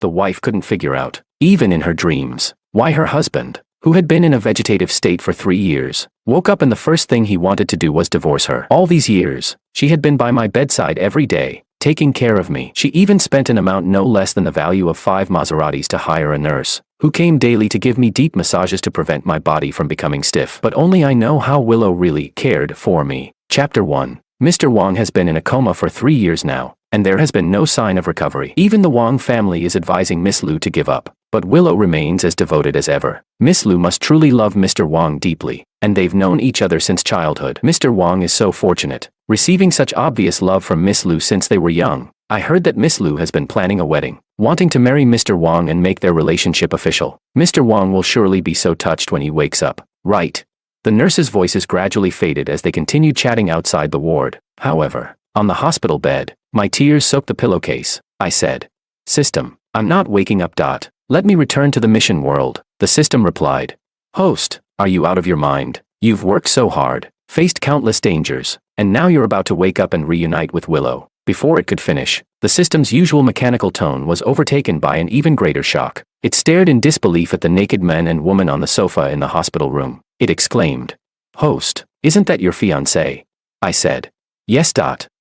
the wife couldn't figure out, even in her dreams, why her husband, who had been in a vegetative state for 3 years, woke up and the first thing he wanted to do was divorce her. All these years, she had been by my bedside every day, taking care of me. She even spent an amount no less than the value of 5 Maseratis to hire a nurse, who came daily to give me deep massages to prevent my body from becoming stiff. But only I know how Willow really cared for me. Chapter 1. Mr. Wong has been in a coma for 3 years now, and there has been no sign of recovery. Even the Wong family is advising Miss Lu to give up, but Willow remains as devoted as ever. Miss Lu must truly love Mr. Wong deeply, and they've known each other since childhood. Mr. Wong is so fortunate, receiving such obvious love from Miss Lu since they were young. I heard that Miss Lu has been planning a wedding, wanting to marry Mr. Wong and make their relationship official. Mr. Wong will surely be so touched when he wakes up, right? The nurses' voices gradually faded as they continued chatting outside the ward. However, on the hospital bed, my tears soaked the pillowcase. I said, "System, I'm not waking up. Let me return to the mission world." The system replied, "Host, are you out of your mind? You've worked so hard, faced countless dangers, and now you're about to wake up and reunite with Willow." Before it could finish, the system's usual mechanical tone was overtaken by an even greater shock. It stared in disbelief at the naked man and woman on the sofa in the hospital room. It exclaimed, "Host, isn't that your fiancé?" I said, "Yes."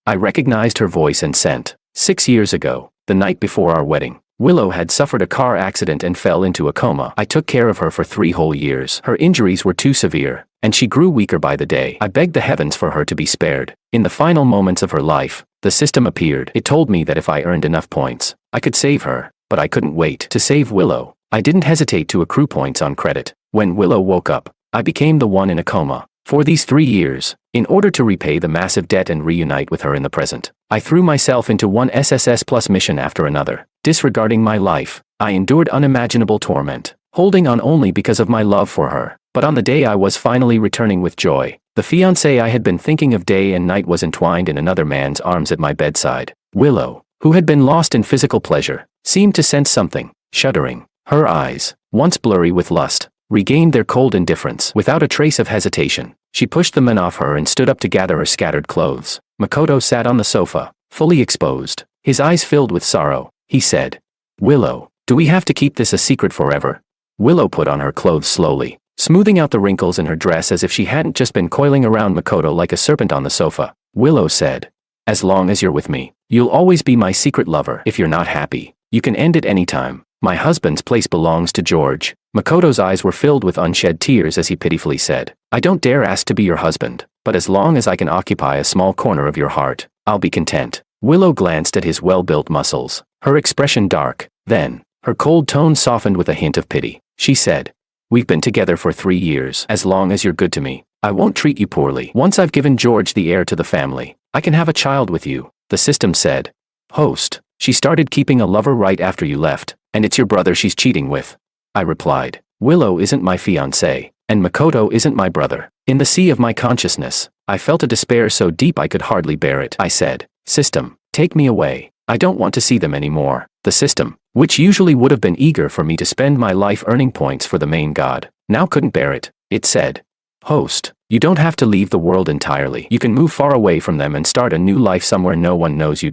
I recognized her voice and scent. 6 years ago, the night before our wedding, Willow had suffered a car accident and fell into a coma. I took care of her for 3 whole years. Her injuries were too severe, and she grew weaker by the day. I begged the heavens for her to be spared. In the final moments of her life, the system appeared. It told me that if I earned enough points, I could save her, but I couldn't wait to save Willow. I didn't hesitate to accrue points on credit. When Willow woke up, I became the one in a coma. For these 3 years, in order to repay the massive debt and reunite with her in the present, I threw myself into one SSS Plus mission after another. Disregarding my life, I endured unimaginable torment, holding on only because of my love for her. But on the day I was finally returning with joy, the fiancé I had been thinking of day and night was entwined in another man's arms at my bedside. Willow, who had been lost in physical pleasure, seemed to sense something. Shuddering, her eyes, once blurry with lust, regained their cold indifference. Without a trace of hesitation, she pushed the men off her and stood up to gather her scattered clothes. Makoto sat on the sofa, fully exposed, his eyes filled with sorrow. He said, "Willow, do we have to keep this a secret forever?" Willow put on her clothes slowly, smoothing out the wrinkles in her dress as if she hadn't just been coiling around Makoto like a serpent on the sofa. Willow said, "As long as you're with me, you'll always be my secret lover. If you're not happy, you can end it anytime. My husband's place belongs to George." Makoto's eyes were filled with unshed tears as he pitifully said, "I don't dare ask to be your husband, but as long as I can occupy a small corner of your heart, I'll be content." Willow glanced at his well-built muscles, her expression dark. Then, her cold tone softened with a hint of pity. She said, "We've been together for 3 years. As long as you're good to me, I won't treat you poorly. Once I've given George the heir to the family, I can have a child with you." The system said, "Host, she started keeping a lover right after you left, and it's your brother she's cheating with." I replied, "Willow isn't my fiancé, and Makoto isn't my brother." In the sea of my consciousness, I felt a despair so deep I could hardly bear it. I said, "System, take me away. I don't want to see them anymore." The system, which usually would have been eager for me to spend my life earning points for the main god, now couldn't bear it. It said, "Host, you don't have to leave the world entirely. You can move far away from them and start a new life somewhere no one knows you."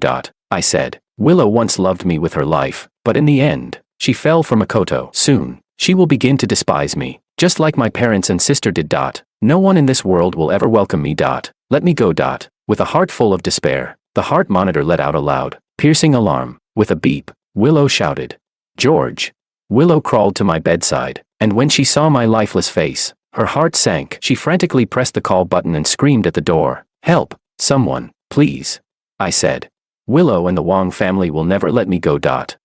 I said, "Willow once loved me with her life, but in the end, she fell for Makoto. Soon, she will begin to despise me, just like my parents and sister did. No one in this world will ever welcome me. Let me go." With a heart full of despair, the heart monitor let out a loud, piercing alarm. With a beep, Willow shouted, "George." Willow crawled to my bedside, and when she saw my lifeless face, her heart sank. She frantically pressed the call button and screamed at the door, "Help, someone, please." I said, "Willow and the Wong family will never let me go.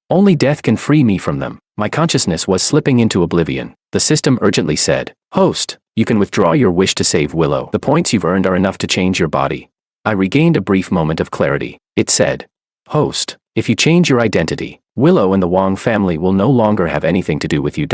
Only death can free me from them." My consciousness was slipping into oblivion. The system urgently said, "Host, you can withdraw your wish to save Willow. The points you've earned are enough to change your body." I regained a brief moment of clarity. It said, "Host, if you change your identity, Willow and the Wong family will no longer have anything to do with you.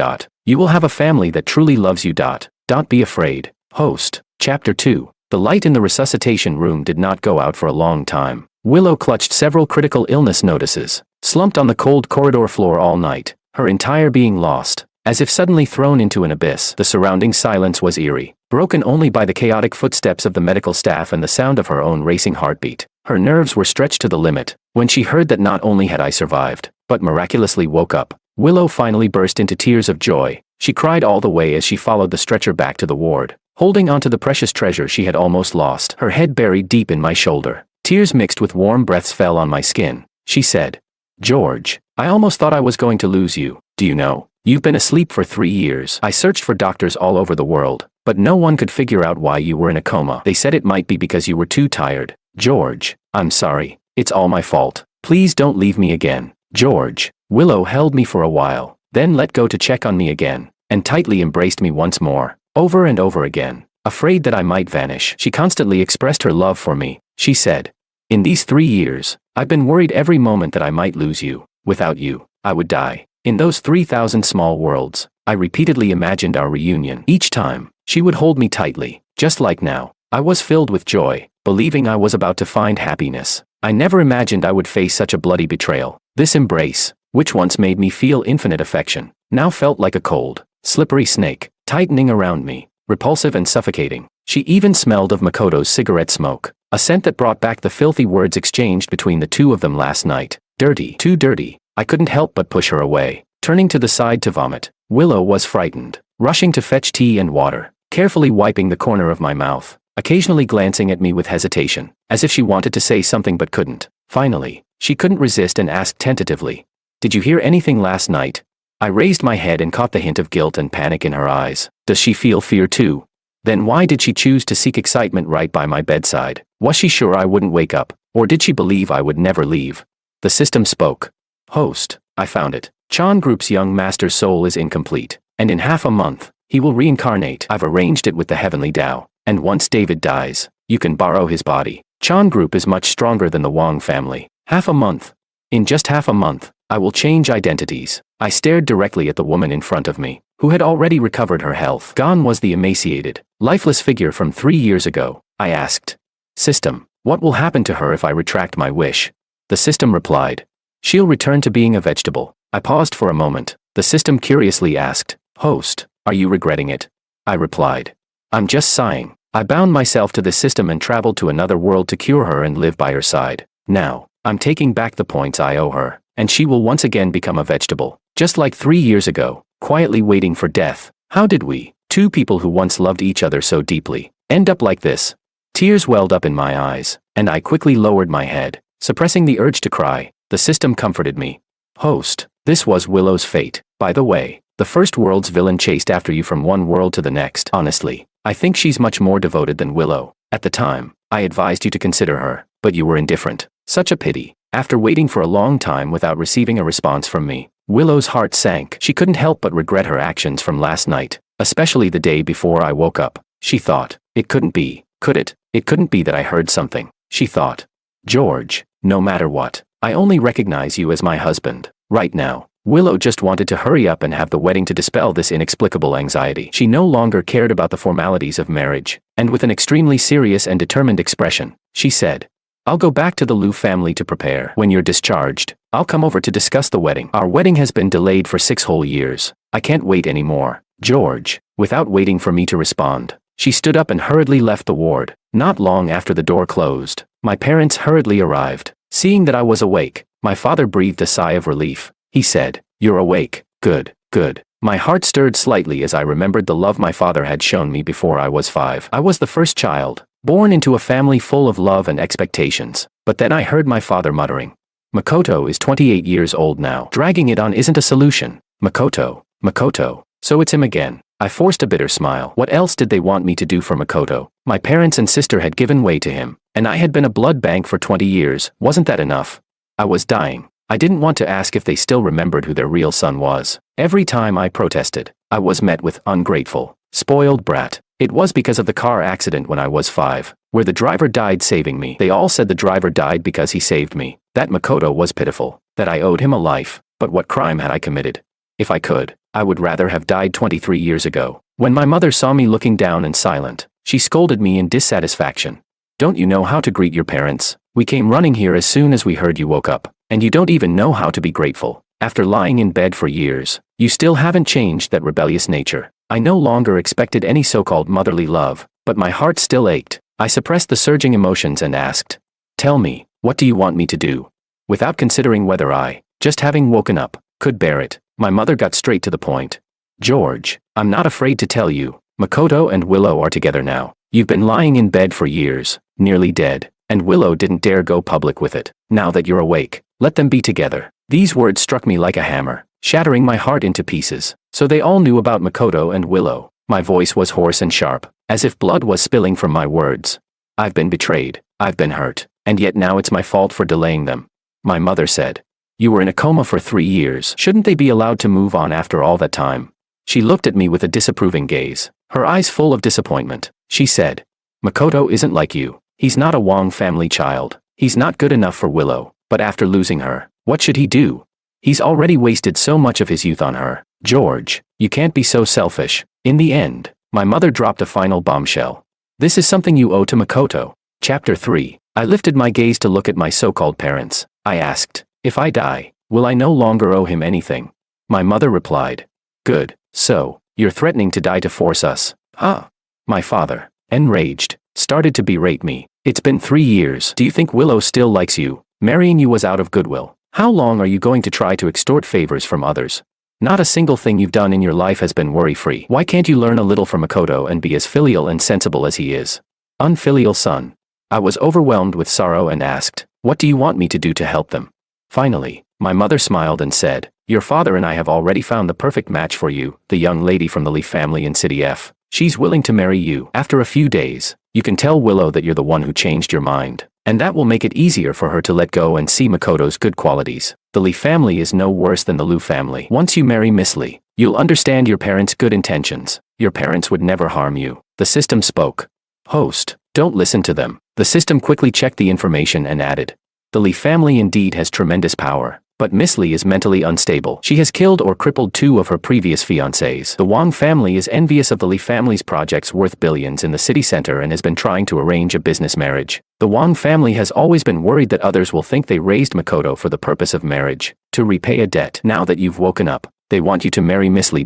You will have a family that truly loves you. Don't be afraid, host." Chapter 2. The light in the resuscitation room did not go out for a long time. Willow clutched several critical illness notices, slumped on the cold corridor floor all night, her entire being lost, as if suddenly thrown into an abyss. The surrounding silence was eerie, broken only by the chaotic footsteps of the medical staff and the sound of her own racing heartbeat. Her nerves were stretched to the limit. When she heard that not only had I survived, but miraculously woke up, Willow finally burst into tears of joy. She cried all the way as she followed the stretcher back to the ward, holding onto the precious treasure she had almost lost, her head buried deep in my shoulder. Tears mixed with warm breaths fell on my skin. She said, "George, I almost thought I was going to lose you. Do you know? You've been asleep for 3 years. I searched for doctors all over the world, but no one could figure out why you were in a coma. They said it might be because you were too tired. George, I'm sorry. It's all my fault. Please don't leave me again. George." Willow held me for a while, then let go to check on me again, and tightly embraced me once more, over and over again. Afraid that I might vanish, she constantly expressed her love for me. She said, "In these 3 years, I've been worried every moment that I might lose you. Without you, I would die." In those 3,000 small worlds, I repeatedly imagined our reunion. Each time, she would hold me tightly, just like now. I was filled with joy, believing I was about to find happiness. I never imagined I would face such a bloody betrayal. This embrace, which once made me feel infinite affection, now felt like a cold, slippery snake, tightening around me, repulsive and suffocating. She even smelled of Makoto's cigarette smoke, a scent that brought back the filthy words exchanged between the two of them last night. Dirty, too dirty. I couldn't help but push her away, turning to the side to vomit. Willow was frightened, rushing to fetch tea and water, carefully wiping the corner of my mouth, occasionally glancing at me with hesitation, as if she wanted to say something but couldn't. Finally, she couldn't resist and asked tentatively, "Did you hear anything last night?" I raised my head and caught the hint of guilt and panic in her eyes. Does she feel fear too? Then why did she choose to seek excitement right by my bedside? Was she sure I wouldn't wake up, or did she believe I would never leave? The system spoke. "Host, I found it. Chan Group's young master's soul is incomplete, and in half a month, he will reincarnate. I've arranged it with the heavenly Tao, and once David dies, you can borrow his body. Chan Group is much stronger than the Wang family. Half a month. In just half a month, I will change identities." I stared directly at the woman in front of me, who had already recovered her health. Gone was the emaciated, lifeless figure from 3 years ago. I asked, "System, what will happen to her if I retract my wish?" The system replied, "She'll return to being a vegetable." I paused for a moment. The system curiously asked, "Host, are you regretting it?" I replied, "I'm just sighing." I bound myself to the system and traveled to another world to cure her and live by her side. Now, I'm taking back the points I owe her, and she will once again become a vegetable, just like 3 years ago, quietly waiting for death. How did we, two people who once loved each other so deeply, end up like this? Tears welled up in my eyes, and I quickly lowered my head, suppressing the urge to cry. The system comforted me. "Host, this was Willow's fate. By the way, the first world's villain chased after you from one world to the next. Honestly, I think she's much more devoted than Willow. At the time, I advised you to consider her, but you were indifferent. Such a pity." After waiting for a long time without receiving a response from me, Willow's heart sank. She couldn't help but regret her actions from last night, especially the day before I woke up. She thought, "It couldn't be, could it? It couldn't be that I heard something." She thought, "George, no matter what, I only recognize you as my husband." Right now, Willow just wanted to hurry up and have the wedding to dispel this inexplicable anxiety. She no longer cared about the formalities of marriage, and with an extremely serious and determined expression, she said, "I'll go back to the Liu family to prepare. When you're discharged, I'll come over to discuss the wedding. Our wedding has been delayed for 6 whole years. I can't wait anymore. George." Without waiting for me to respond, she stood up and hurriedly left the ward. Not long after the door closed, my parents hurriedly arrived. Seeing that I was awake, my father breathed a sigh of relief. He said, "You're awake. Good, good." My heart stirred slightly as I remembered the love my father had shown me before I was 5. I was the first child, born into a family full of love and expectations. But then I heard my father muttering, "Makoto is 28 years old now. Dragging it on isn't a solution. Makoto, Makoto." So it's him again. I forced a bitter smile. What else did they want me to do for Makoto? My parents and sister had given way to him, and I had been a blood bank for 20 years. Wasn't that enough? I was dying. I didn't want to ask if they still remembered who their real son was. Every time I protested, I was met with ungrateful, spoiled brat. It was because of the car accident when I was 5, where the driver died saving me. They all said the driver died because he saved me, that Makoto was pitiful, that I owed him a life. But what crime had I committed? If I could, I would rather have died 23 years ago. When my mother saw me looking down and silent, she scolded me in dissatisfaction. "Don't you know how to greet your parents? We came running here as soon as we heard you woke up, and you don't even know how to be grateful. After lying in bed for years, you still haven't changed that rebellious nature." I no longer expected any so-called motherly love, but my heart still ached. I suppressed the surging emotions and asked, Tell me, what do you want me to do? Without considering whether I, just having woken up, could bear it, my mother got straight to the point. George, I'm not afraid to tell you, Makoto and Willow are together now. You've been lying in bed for years, nearly dead, and Willow didn't dare go public with it. Now that you're awake, let them be together. These words struck me like a hammer, shattering my heart into pieces. So they all knew about Makoto and Willow. My voice was hoarse and sharp, as if blood was spilling from my words. I've been betrayed, I've been hurt, and yet now it's my fault for delaying them. My mother said. You were in a coma for 3 years. Shouldn't they be allowed to move on after all that time? She looked at me with a disapproving gaze, her eyes full of disappointment. She said, Makoto isn't like you. He's not a Wong family child. He's not good enough for Willow, but after losing her, what should he do? He's already wasted so much of his youth on her. George, you can't be so selfish. In the end, my mother dropped a final bombshell. This is something you owe to Makoto. Chapter 3. I lifted my gaze to look at my so-called parents. I asked, if I die, will I no longer owe him anything? My mother replied, good, so, you're threatening to die to force us, huh? My father, enraged, started to berate me. It's been 3 years. Do you think Willow still likes you? Marrying you was out of goodwill. How long are you going to try to extort favors from others? Not a single thing you've done in your life has been worry-free. Why can't you learn a little from Makoto and be as filial and sensible as he is? Unfilial son. I was overwhelmed with sorrow and asked, what do you want me to do to help them? Finally, my mother smiled and said, your father and I have already found the perfect match for you, the young lady from the Lee family in City F. She's willing to marry you. After a few days, you can tell Willow that you're the one who changed your mind, and that will make it easier for her to let go and see Makoto's good qualities. The Lee family is no worse than the Liu family. Once you marry Miss Lee, you'll understand your parents' good intentions. Your parents would never harm you. The system spoke. Host, don't listen to them. The system quickly checked the information and added, the Lee family indeed has tremendous power, but Miss Lee is mentally unstable. She has killed or crippled 2 of her previous fiancés. The Wong family is envious of the Lee family's projects worth billions in the city center and has been trying to arrange a business marriage. The Wong family has always been worried that others will think they raised Makoto for the purpose of marriage, to repay a debt. Now that you've woken up, they want you to marry Miss Lee.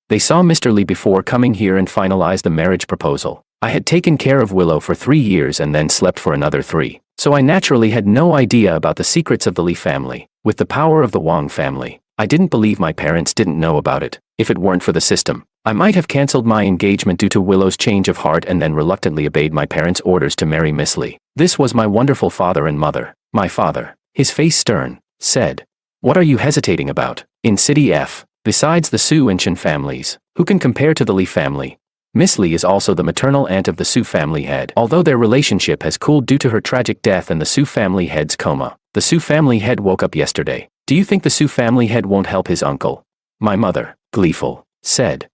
They saw Mr. Lee before coming here and finalized the marriage proposal. I had taken care of Willow for 3 years and then slept for another 3. So I naturally had no idea about the secrets of the Lee family. With the power of the Wong family, I didn't believe my parents didn't know about it. If it weren't for the system, I might have cancelled my engagement due to Willow's change of heart and then reluctantly obeyed my parents' orders to marry Miss Lee. This was my wonderful father and mother. My father, his face stern, said, what are you hesitating about? In City F, besides the Su and Chen families, who can compare to the Lee family? Miss Lee is also the maternal aunt of the Su family head. Although their relationship has cooled due to her tragic death and the Su family head's coma, the Su family head woke up yesterday. Do you think the Su family head won't help his uncle? My mother, gleeful, said,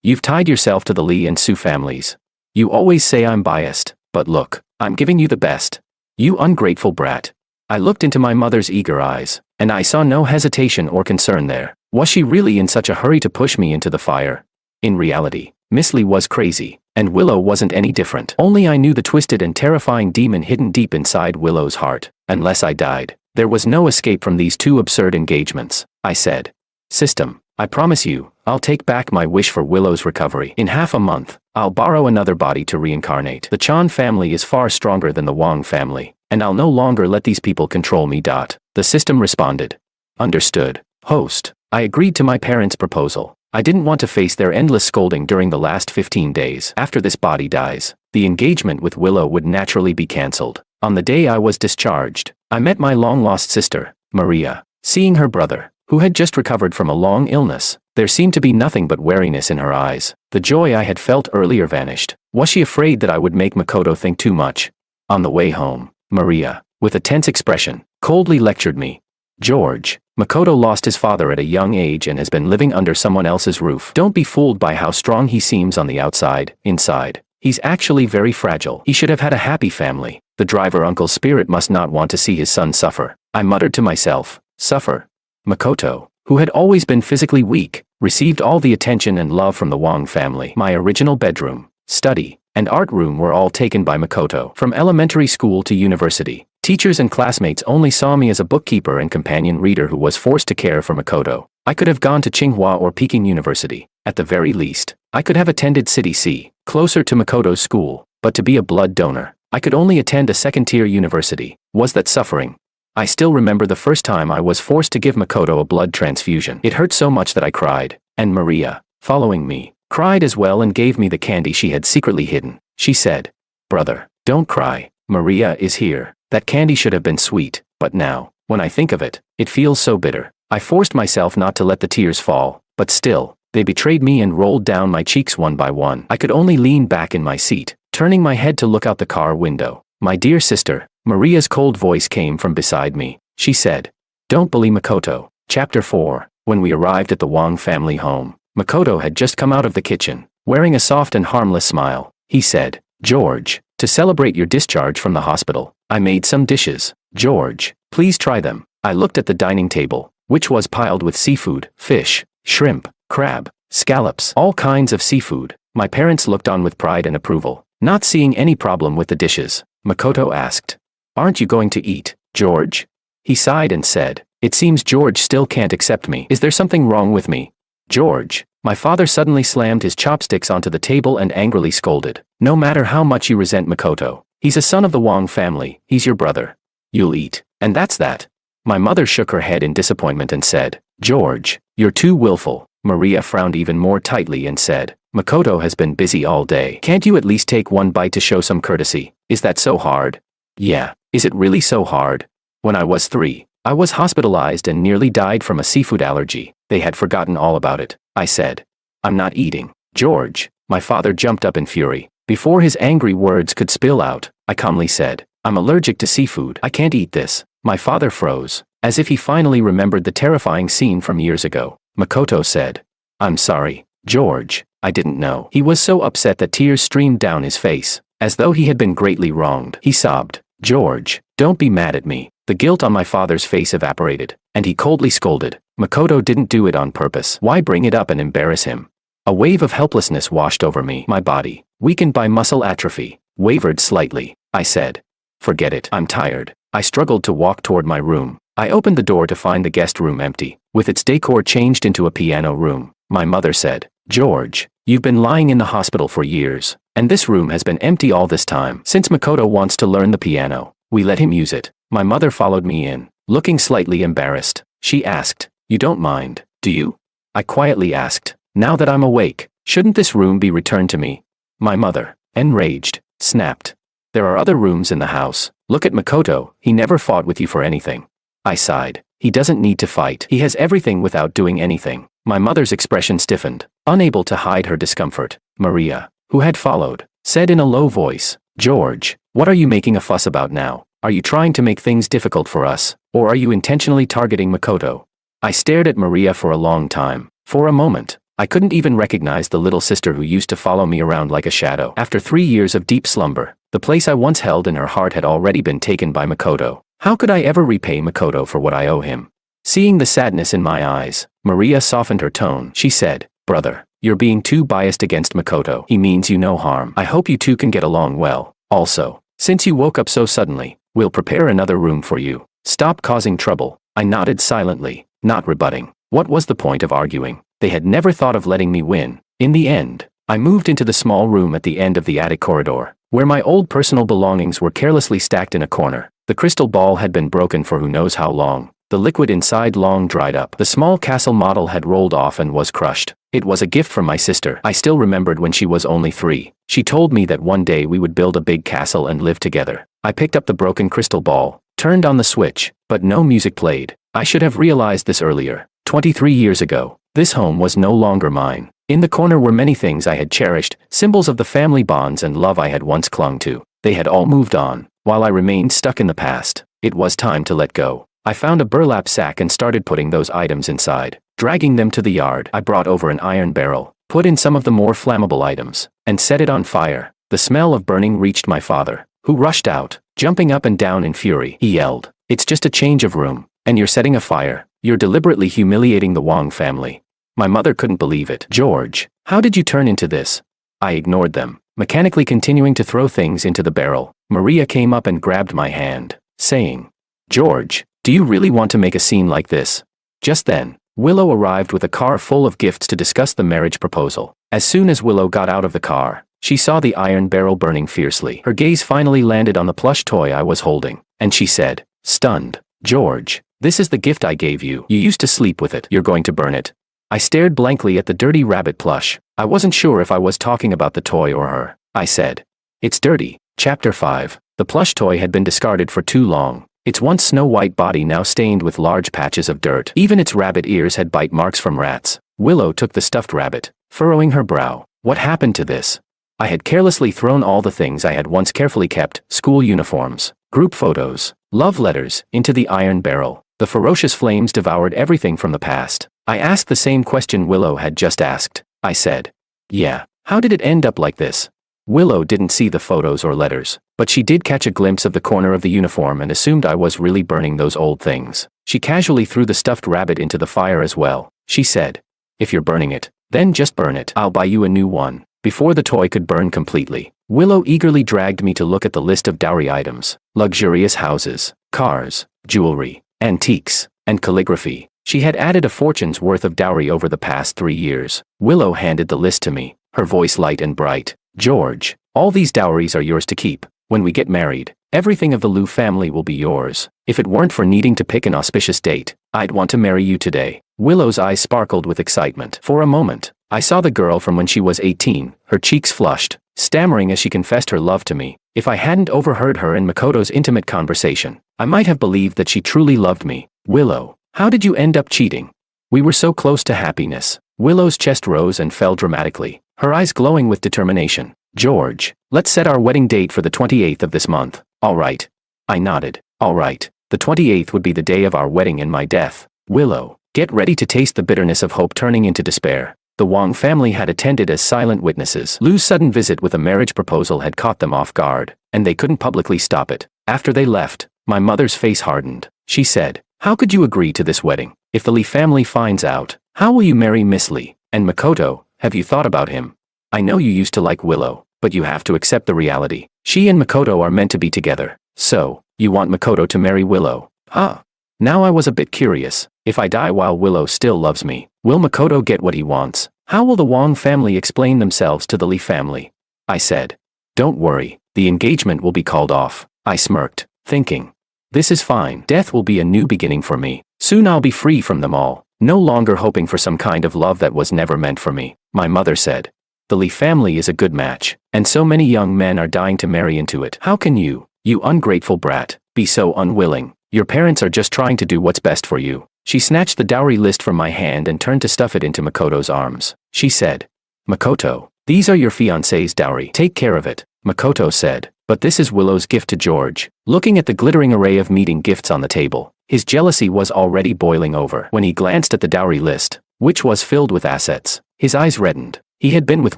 you've tied yourself to the Lee and Su families. You always say I'm biased, but look, I'm giving you the best. You ungrateful brat. I looked into my mother's eager eyes, and I saw no hesitation or concern there. Was she really in such a hurry to push me into the fire? In reality, Miss Lee was crazy, and Willow wasn't any different. Only I knew the twisted and terrifying demon hidden deep inside Willow's heart. Unless I died, there was no escape from these 2 absurd engagements. I said, system, I promise you, I'll take back my wish for Willow's recovery. In half a month, I'll borrow another body to reincarnate. The Chan family is far stronger than the Wong family, and I'll no longer let these people control me. The system responded. Understood, host. I agreed to my parents' proposal. I didn't want to face their endless scolding during the last 15 days. After this body dies, the engagement with Willow would naturally be cancelled. On the day I was discharged, I met my long-lost sister, Maria. Seeing her brother, who had just recovered from a long illness, there seemed to be nothing but wariness in her eyes. The joy I had felt earlier vanished. Was she afraid that I would make Makoto think too much? On the way home, Maria, with a tense expression, coldly lectured me. George, Makoto lost his father at a young age and has been living under someone else's roof. Don't be fooled by how strong he seems on the outside. Inside, he's actually very fragile. He should have had a happy family. The driver uncle's spirit must not want to see his son suffer. I muttered to myself, suffer. Makoto, who had always been physically weak, received all the attention and love from the Wong family. My original bedroom, study, and art room were all taken by Makoto. From elementary school to university, teachers and classmates only saw me as a bookkeeper and companion reader who was forced to care for Makoto. I could have gone to Tsinghua or Peking University. At the very least, I could have attended City C, closer to Makoto's school, but to be a blood donor, I could only attend a second-tier university. Was that suffering? I still remember the first time I was forced to give Makoto a blood transfusion. It hurt so much that I cried, and Maria, following me, cried as well and gave me the candy she had secretly hidden. She said, "Brother, don't cry. Maria is here." That candy should have been sweet, but now, when I think of it, it feels so bitter. I forced myself not to let the tears fall, but still, they betrayed me and rolled down my cheeks one by one. I could only lean back in my seat, turning my head to look out the car window. "My dear sister," Maria's cold voice came from beside me. She said, "Don't bully Makoto." Chapter 4. When we arrived at the Wang family home, Makoto had just come out of the kitchen, wearing a soft and harmless smile. He said, "George, to celebrate your discharge from the hospital, I made some dishes. George, please try them." I looked at the dining table, which was piled with seafood, fish, shrimp, crab, scallops, all kinds of seafood. My parents looked on with pride and approval. Not seeing any problem with the dishes, Makoto asked, "Aren't you going to eat, George?" He sighed and said, "It seems George still can't accept me. Is there something wrong with me, George?" My father suddenly slammed his chopsticks onto the table and angrily scolded, "No matter how much you resent Makoto, he's a son of the Wang family. He's your brother. You'll eat, and that's that." My mother shook her head in disappointment and said, "George, you're too willful." Maria frowned even more tightly and said, "Makoto has been busy all day. Can't you at least take one bite to show some courtesy? Is that so hard?" "Yeah, is it really so hard? When I was 3, I was hospitalized and nearly died from a seafood allergy. They had forgotten all about it," I said. "I'm not eating, George." My father jumped up in fury. Before his angry words could spill out, I calmly said, "I'm allergic to seafood. I can't eat this." My father froze, as if he finally remembered the terrifying scene from years ago. Makoto said, "I'm sorry, George, I didn't know." He was so upset that tears streamed down his face, as though he had been greatly wronged. He sobbed, "George, don't be mad at me." The guilt on my father's face evaporated, and he coldly scolded, "Makoto didn't do it on purpose. Why bring it up and embarrass him?" A wave of helplessness washed over me. My body, weakened by muscle atrophy, wavered slightly. I said, "Forget it. I'm tired." I struggled to walk toward my room. I opened the door to find the guest room empty, with its decor changed into a piano room. My mother said, "George, you've been lying in the hospital for years, and this room has been empty all this time. Since Makoto wants to learn the piano, we let him use it." My mother followed me in, looking slightly embarrassed. She asked, "You don't mind, do you?" I quietly asked, "Now that I'm awake, shouldn't this room be returned to me?" My mother, enraged, snapped, "There are other rooms in the house. Look at Makoto, he never fought with you for anything." I sighed. "He doesn't need to fight. He has everything without doing anything." My mother's expression stiffened, unable to hide her discomfort. Maria, who had followed, said in a low voice, "George, what are you making a fuss about now? Are you trying to make things difficult for us, or are you intentionally targeting Makoto?" I stared at Maria for a long time. For a moment, I couldn't even recognize the little sister who used to follow me around like a shadow. After 3 years of deep slumber, the place I once held in her heart had already been taken by Makoto. How could I ever repay Makoto for what I owe him? Seeing the sadness in my eyes, Maria softened her tone. She said, "Brother, you're being too biased against Makoto. He means you no harm. I hope you two can get along well. Also, since you woke up so suddenly, we'll prepare another room for you. Stop causing trouble." I nodded silently, not rebutting. What was the point of arguing? They had never thought of letting me win. In the end, I moved into the small room at the end of the attic corridor, where my old personal belongings were carelessly stacked in a corner. The crystal ball had been broken for who knows how long. The liquid inside long dried up. The small castle model had rolled off and was crushed. It was a gift from my sister. I still remembered when she was only 3. She told me that one day we would build a big castle and live together. I picked up the broken crystal ball, turned on the switch, but no music played. I should have realized this earlier. 23 years ago, this home was no longer mine. In the corner were many things I had cherished, symbols of the family bonds and love I had once clung to. They had all moved on, while I remained stuck in the past. It was time to let go. I found a burlap sack and started putting those items inside. Dragging them to the yard, I brought over an iron barrel, put in some of the more flammable items, and set it on fire. The smell of burning reached my father, who rushed out, jumping up and down in fury. He yelled, "It's just a change of room, and you're setting a fire. You're deliberately humiliating the Wang family." My mother couldn't believe it. "George, how did you turn into this?" I ignored them, mechanically continuing to throw things into the barrel. Maria came up and grabbed my hand, saying, "George, do you really want to make a scene like this?" Just then, Willow arrived with a car full of gifts to discuss the marriage proposal. As soon as Willow got out of the car, She saw the iron barrel burning fiercely. Her gaze finally landed on the plush toy I was holding, and she said, stunned, "George, this is the gift I gave you. You used to sleep with it. You're going to burn it." I stared blankly at the dirty rabbit plush. I wasn't sure if I was talking about the toy or her. I said, "It's dirty." Chapter 5. The plush toy had been discarded for too long. Its once snow-white body now stained with large patches of dirt. Even its rabbit ears had bite marks from rats. Willow took the stuffed rabbit, furrowing her brow. What happened to this? I had carelessly thrown all the things I had once carefully kept, school uniforms, group photos, love letters, into the iron barrel. The ferocious flames devoured everything from the past. I asked the same question Willow had just asked. I said, "Yeah, how did it end up like this?" Willow didn't see the photos or letters, but she did catch a glimpse of the corner of the uniform and assumed I was really burning those old things. She casually threw the stuffed rabbit into the fire as well. She said, "If you're burning it, then just burn it. I'll buy you a new one." Before the toy could burn completely, Willow eagerly dragged me to look at the list of dowry items: luxurious houses, cars, jewelry, antiques, and calligraphy. She had added a fortune's worth of dowry over the past 3 years. Willow handed the list to me, her voice light and bright. "George, all these dowries are yours to keep. When we get married, everything of the Liu family will be yours. If it weren't for needing to pick an auspicious date, I'd want to marry you today." Willow's eyes sparkled with excitement. For a moment, I saw the girl from when she was 18, her cheeks flushed, stammering as she confessed her love to me. If I hadn't overheard her and Makoto's intimate conversation, I might have believed that she truly loved me. "Willow, how did you end up cheating? We were so close to happiness." Willow's chest rose and fell dramatically, her eyes glowing with determination. "George, let's set our wedding date for the 28th of this month, all right?" I nodded. "All right. The 28th would be the day of our wedding and my death." Willow, get ready to taste the bitterness of hope turning into despair. The Wang family had attended as silent witnesses. Lu's sudden visit with a marriage proposal had caught them off guard, and they couldn't publicly stop it. After they left, my mother's face hardened. She said, "How could you agree to this wedding? If the Li family finds out, how will you marry Miss Li? And Makoto, have you thought about him? I know you used to like Willow, but you have to accept the reality. She and Makoto are meant to be together. So, you want Makoto to marry Willow? Huh?" Now I was a bit curious. If I die while Willow still loves me, will Makoto get what he wants? How will the Wang family explain themselves to the Li family? I said, "Don't worry, the engagement will be called off." I smirked, thinking, this is fine. Death will be a new beginning for me. Soon I'll be free from them all, no longer hoping for some kind of love that was never meant for me. My mother said, "The Li family is a good match, and so many young men are dying to marry into it. How can you ungrateful brat, be so unwilling? Your parents are just trying to do what's best for you." She snatched the dowry list from my hand and turned to stuff it into Makoto's arms. She said, "Makoto, these are your fiancé's dowry. Take care of it." Makoto said, "But this is Willow's gift to George." Looking at the glittering array of meeting gifts on the table, his jealousy was already boiling over. When he glanced at the dowry list, which was filled with assets, his eyes reddened. He had been with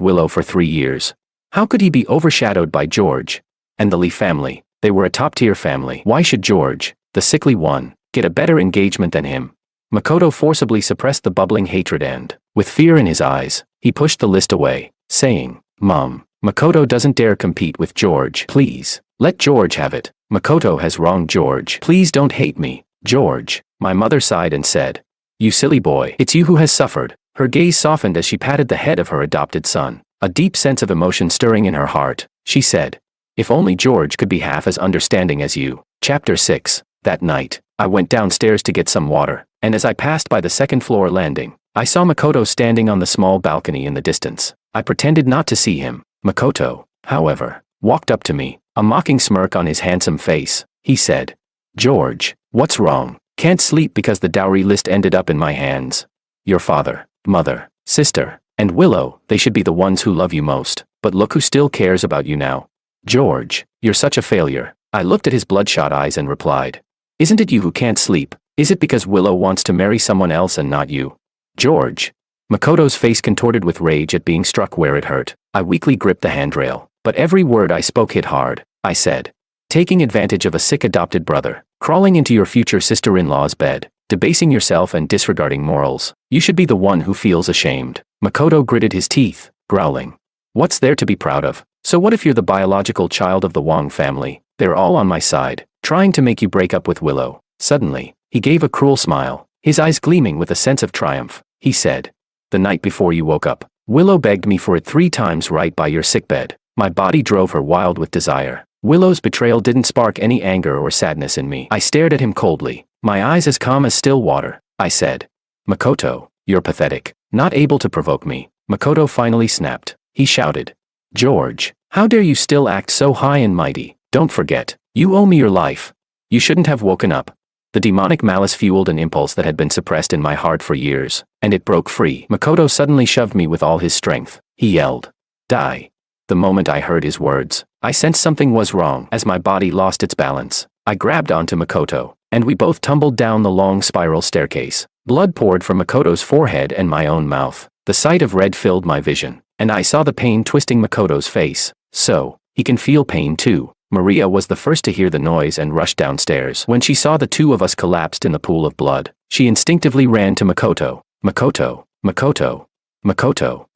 Willow for 3 years. How could he be overshadowed by George? And the Li family, they were a top-tier family. Why should George, the sickly one, get a better engagement than him? Makoto forcibly suppressed the bubbling hatred and, with fear in his eyes, he pushed the list away, saying, "Mom, Makoto doesn't dare compete with George. Please, let George have it. Makoto has wronged George. Please don't hate me, George." My mother sighed and said, "You silly boy, it's you who has suffered." Her gaze softened as she patted the head of her adopted son, a deep sense of emotion stirring in her heart. She said, "If only George could be half as understanding as you." Chapter 6. That night, I went downstairs to get some water, and as I passed by the second-floor landing, I saw Makoto standing on the small balcony in the distance. I pretended not to see him. Makoto, however, walked up to me, a mocking smirk on his handsome face. He said, "George, what's wrong? Can't sleep because the dowry list ended up in my hands. Your father, mother, sister, and Willow, they should be the ones who love you most, but look who still cares about you now. George, you're such a failure." I looked at his bloodshot eyes and replied, "Isn't it you who can't sleep? Is it because Willow wants to marry someone else and not you? George." Makoto's face contorted with rage at being struck where it hurt. I weakly gripped the handrail, but every word I spoke hit hard. I said, "Taking advantage of a sick adopted brother, crawling into your future sister-in-law's bed, debasing yourself and disregarding morals. You should be the one who feels ashamed." Makoto gritted his teeth, growling, "What's there to be proud of? So what if you're the biological child of the Wang family? They're all on my side, trying to make you break up with Willow." Suddenly, he gave a cruel smile, his eyes gleaming with a sense of triumph. He said, "The night before you woke up, Willow begged me for it 3 times right by your sickbed. My body drove her wild with desire. Willow's betrayal didn't spark any anger or sadness in me. I stared at him coldly, my eyes as calm as still water. I said, Makoto, you're pathetic. Not able to provoke me. Makoto finally snapped. He shouted, George, how dare you still act so high and mighty? Don't forget, you owe me your life. You shouldn't have woken up. The demonic malice fueled an impulse that had been suppressed in my heart for years, and it broke free. Makoto suddenly shoved me with all his strength. He yelled, Die. The moment I heard his words, I sensed something was wrong. As my body lost its balance, I grabbed onto Makoto, and we both tumbled down the long spiral staircase. Blood poured from Makoto's forehead and my own mouth. The sight of red filled my vision, and I saw the pain twisting Makoto's face. So, he can feel pain too. Maria was the first to hear the noise and rushed downstairs. When she saw the 2 of us collapsed in the pool of blood, she instinctively ran to Makoto. Makoto,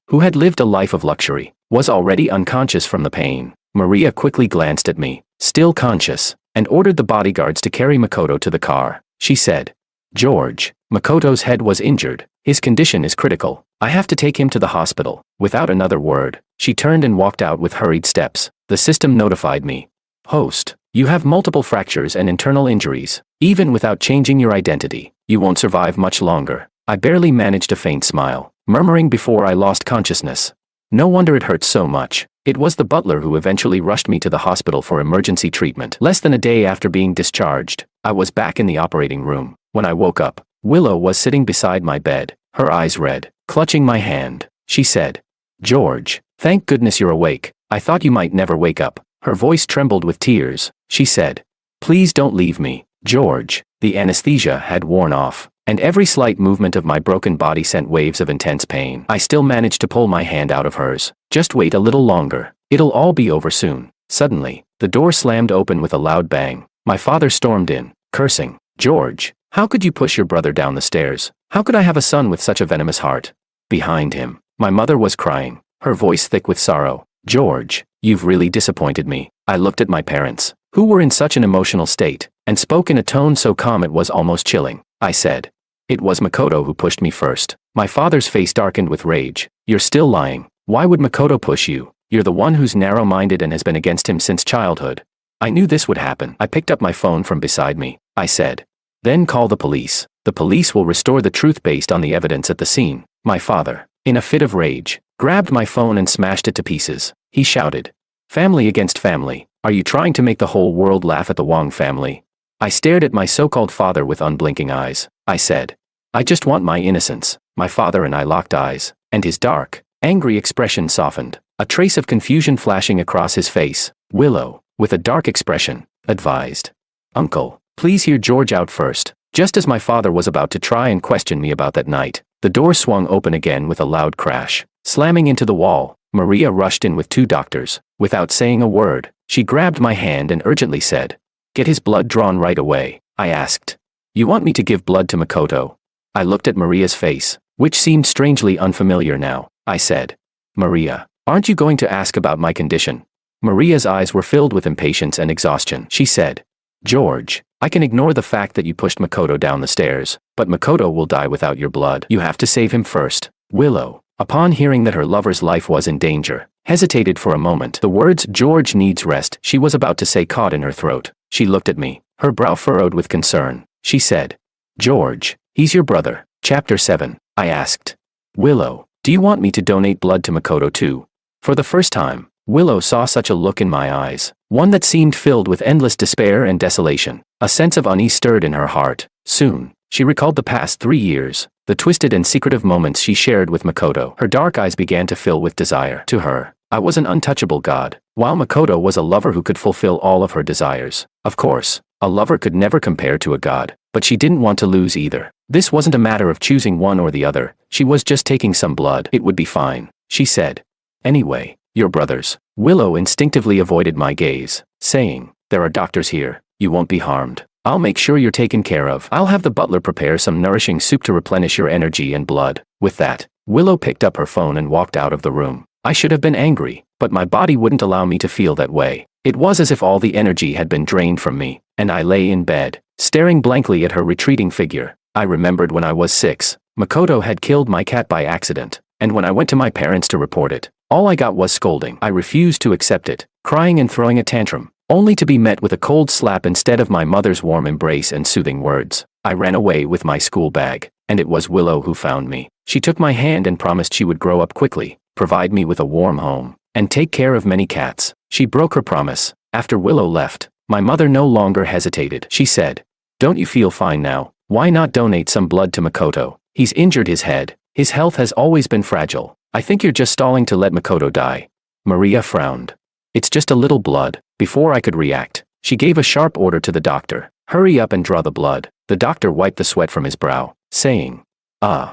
who had lived a life of luxury, was already unconscious from the pain. Maria quickly glanced at me, still conscious, and ordered the bodyguards to carry Makoto to the car. She said, George, Makoto's head was injured. His condition is critical. I have to take him to the hospital. Without another word, she turned and walked out with hurried steps. The system notified me. Host, you have multiple fractures and internal injuries. Even without changing your identity, you won't survive much longer. I barely managed a faint smile, murmuring before I lost consciousness. No wonder it hurt so much. It was the butler who eventually rushed me to the hospital for emergency treatment. Less than a day after being discharged, I was back in the operating room. When I woke up, Willow was sitting beside my bed, her eyes red, clutching my hand. She said, George, thank goodness you're awake. I thought you might never wake up. Her voice trembled with tears. She said, Please don't leave me, George. The anesthesia had worn off, and every slight movement of my broken body sent waves of intense pain. I still managed to pull my hand out of hers. Just wait a little longer. It'll all be over soon. Suddenly, the door slammed open with a loud bang. My father stormed in, cursing, George, how could you push your brother down the stairs? How could I have a son with such a venomous heart? Behind him, my mother was crying, her voice thick with sorrow. George, you've really disappointed me. I looked at my parents, who were in such an emotional state, and spoke in a tone so calm it was almost chilling. I said, It was Makoto who pushed me first. My father's face darkened with rage. You're still lying. Why would Makoto push you? You're the one who's narrow-minded and has been against him since childhood. I knew this would happen. I picked up my phone from beside me. I said, Then call the police. The police will restore the truth based on the evidence at the scene. My father, in a fit of rage, grabbed my phone and smashed it to pieces. He shouted, Family against family. Are you trying to make the whole world laugh at the Wong family? I stared at my so-called father with unblinking eyes. I said, I just want my innocence. My father and I locked eyes, and his dark, angry expression softened, a trace of confusion flashing across his face. Willow, with a dark expression, advised, Uncle, please hear George out first. Just as my father was about to try and question me about that night, the door swung open again with a loud crash. Slamming into the wall, Maria rushed in with 2 doctors. Without saying a word, she grabbed my hand and urgently said, Get his blood drawn right away. I asked, You want me to give blood to Makoto? I looked at Maria's face, which seemed strangely unfamiliar now. I said, Maria, aren't you going to ask about my condition? Maria's eyes were filled with impatience and exhaustion. She said, George, I can ignore the fact that you pushed Makoto down the stairs, but Makoto will die without your blood. You have to save him first. Willow, upon hearing that her lover's life was in danger, hesitated for a moment. The words George needs rest she was about to say caught in her throat. She looked at me, her brow furrowed with concern. She said, George, he's your brother. Chapter 7. I asked, Willow, do you want me to donate blood to Makoto too? For the first time, Willow saw such a look in my eyes, one that seemed filled with endless despair and desolation. A sense of unease stirred in her heart. Soon, she recalled the past 3 years, the twisted and secretive moments she shared with Makoto. Her dark eyes began to fill with desire. To her, I was an untouchable god, while Makoto was a lover who could fulfill all of her desires. Of course, a lover could never compare to a god, but she didn't want to lose either. This wasn't a matter of choosing one or the other. She was just taking some blood. It would be fine, she said. Anyway, your brothers. Willow instinctively avoided my gaze, saying, There are doctors here. You won't be harmed. I'll make sure you're taken care of. I'll have the butler prepare some nourishing soup to replenish your energy and blood. With that, Willow picked up her phone and walked out of the room. I should have been angry, but my body wouldn't allow me to feel that way. It was as if all the energy had been drained from me, and I lay in bed, staring blankly at her retreating figure. I remembered when I was 6, Makoto had killed my cat by accident, And when I went to my parents to report it, all I got was scolding. I refused to accept it, crying and throwing a tantrum, only to be met with a cold slap instead of my mother's warm embrace and soothing words. I ran away with my school bag, and it was Willow who found me. She took my hand and promised she would grow up quickly, provide me with a warm home, and take care of many cats. She broke her promise. After Willow left, my mother no longer hesitated. She said, "Don't you feel fine now? Why not donate some blood to Makoto? He's injured his head. His health has always been fragile. I think you're just stalling to let Makoto die." Maria frowned. "It's just a little blood." Before I could react, she gave a sharp order to the doctor. "Hurry up and draw the blood." The doctor wiped the sweat from his brow, saying,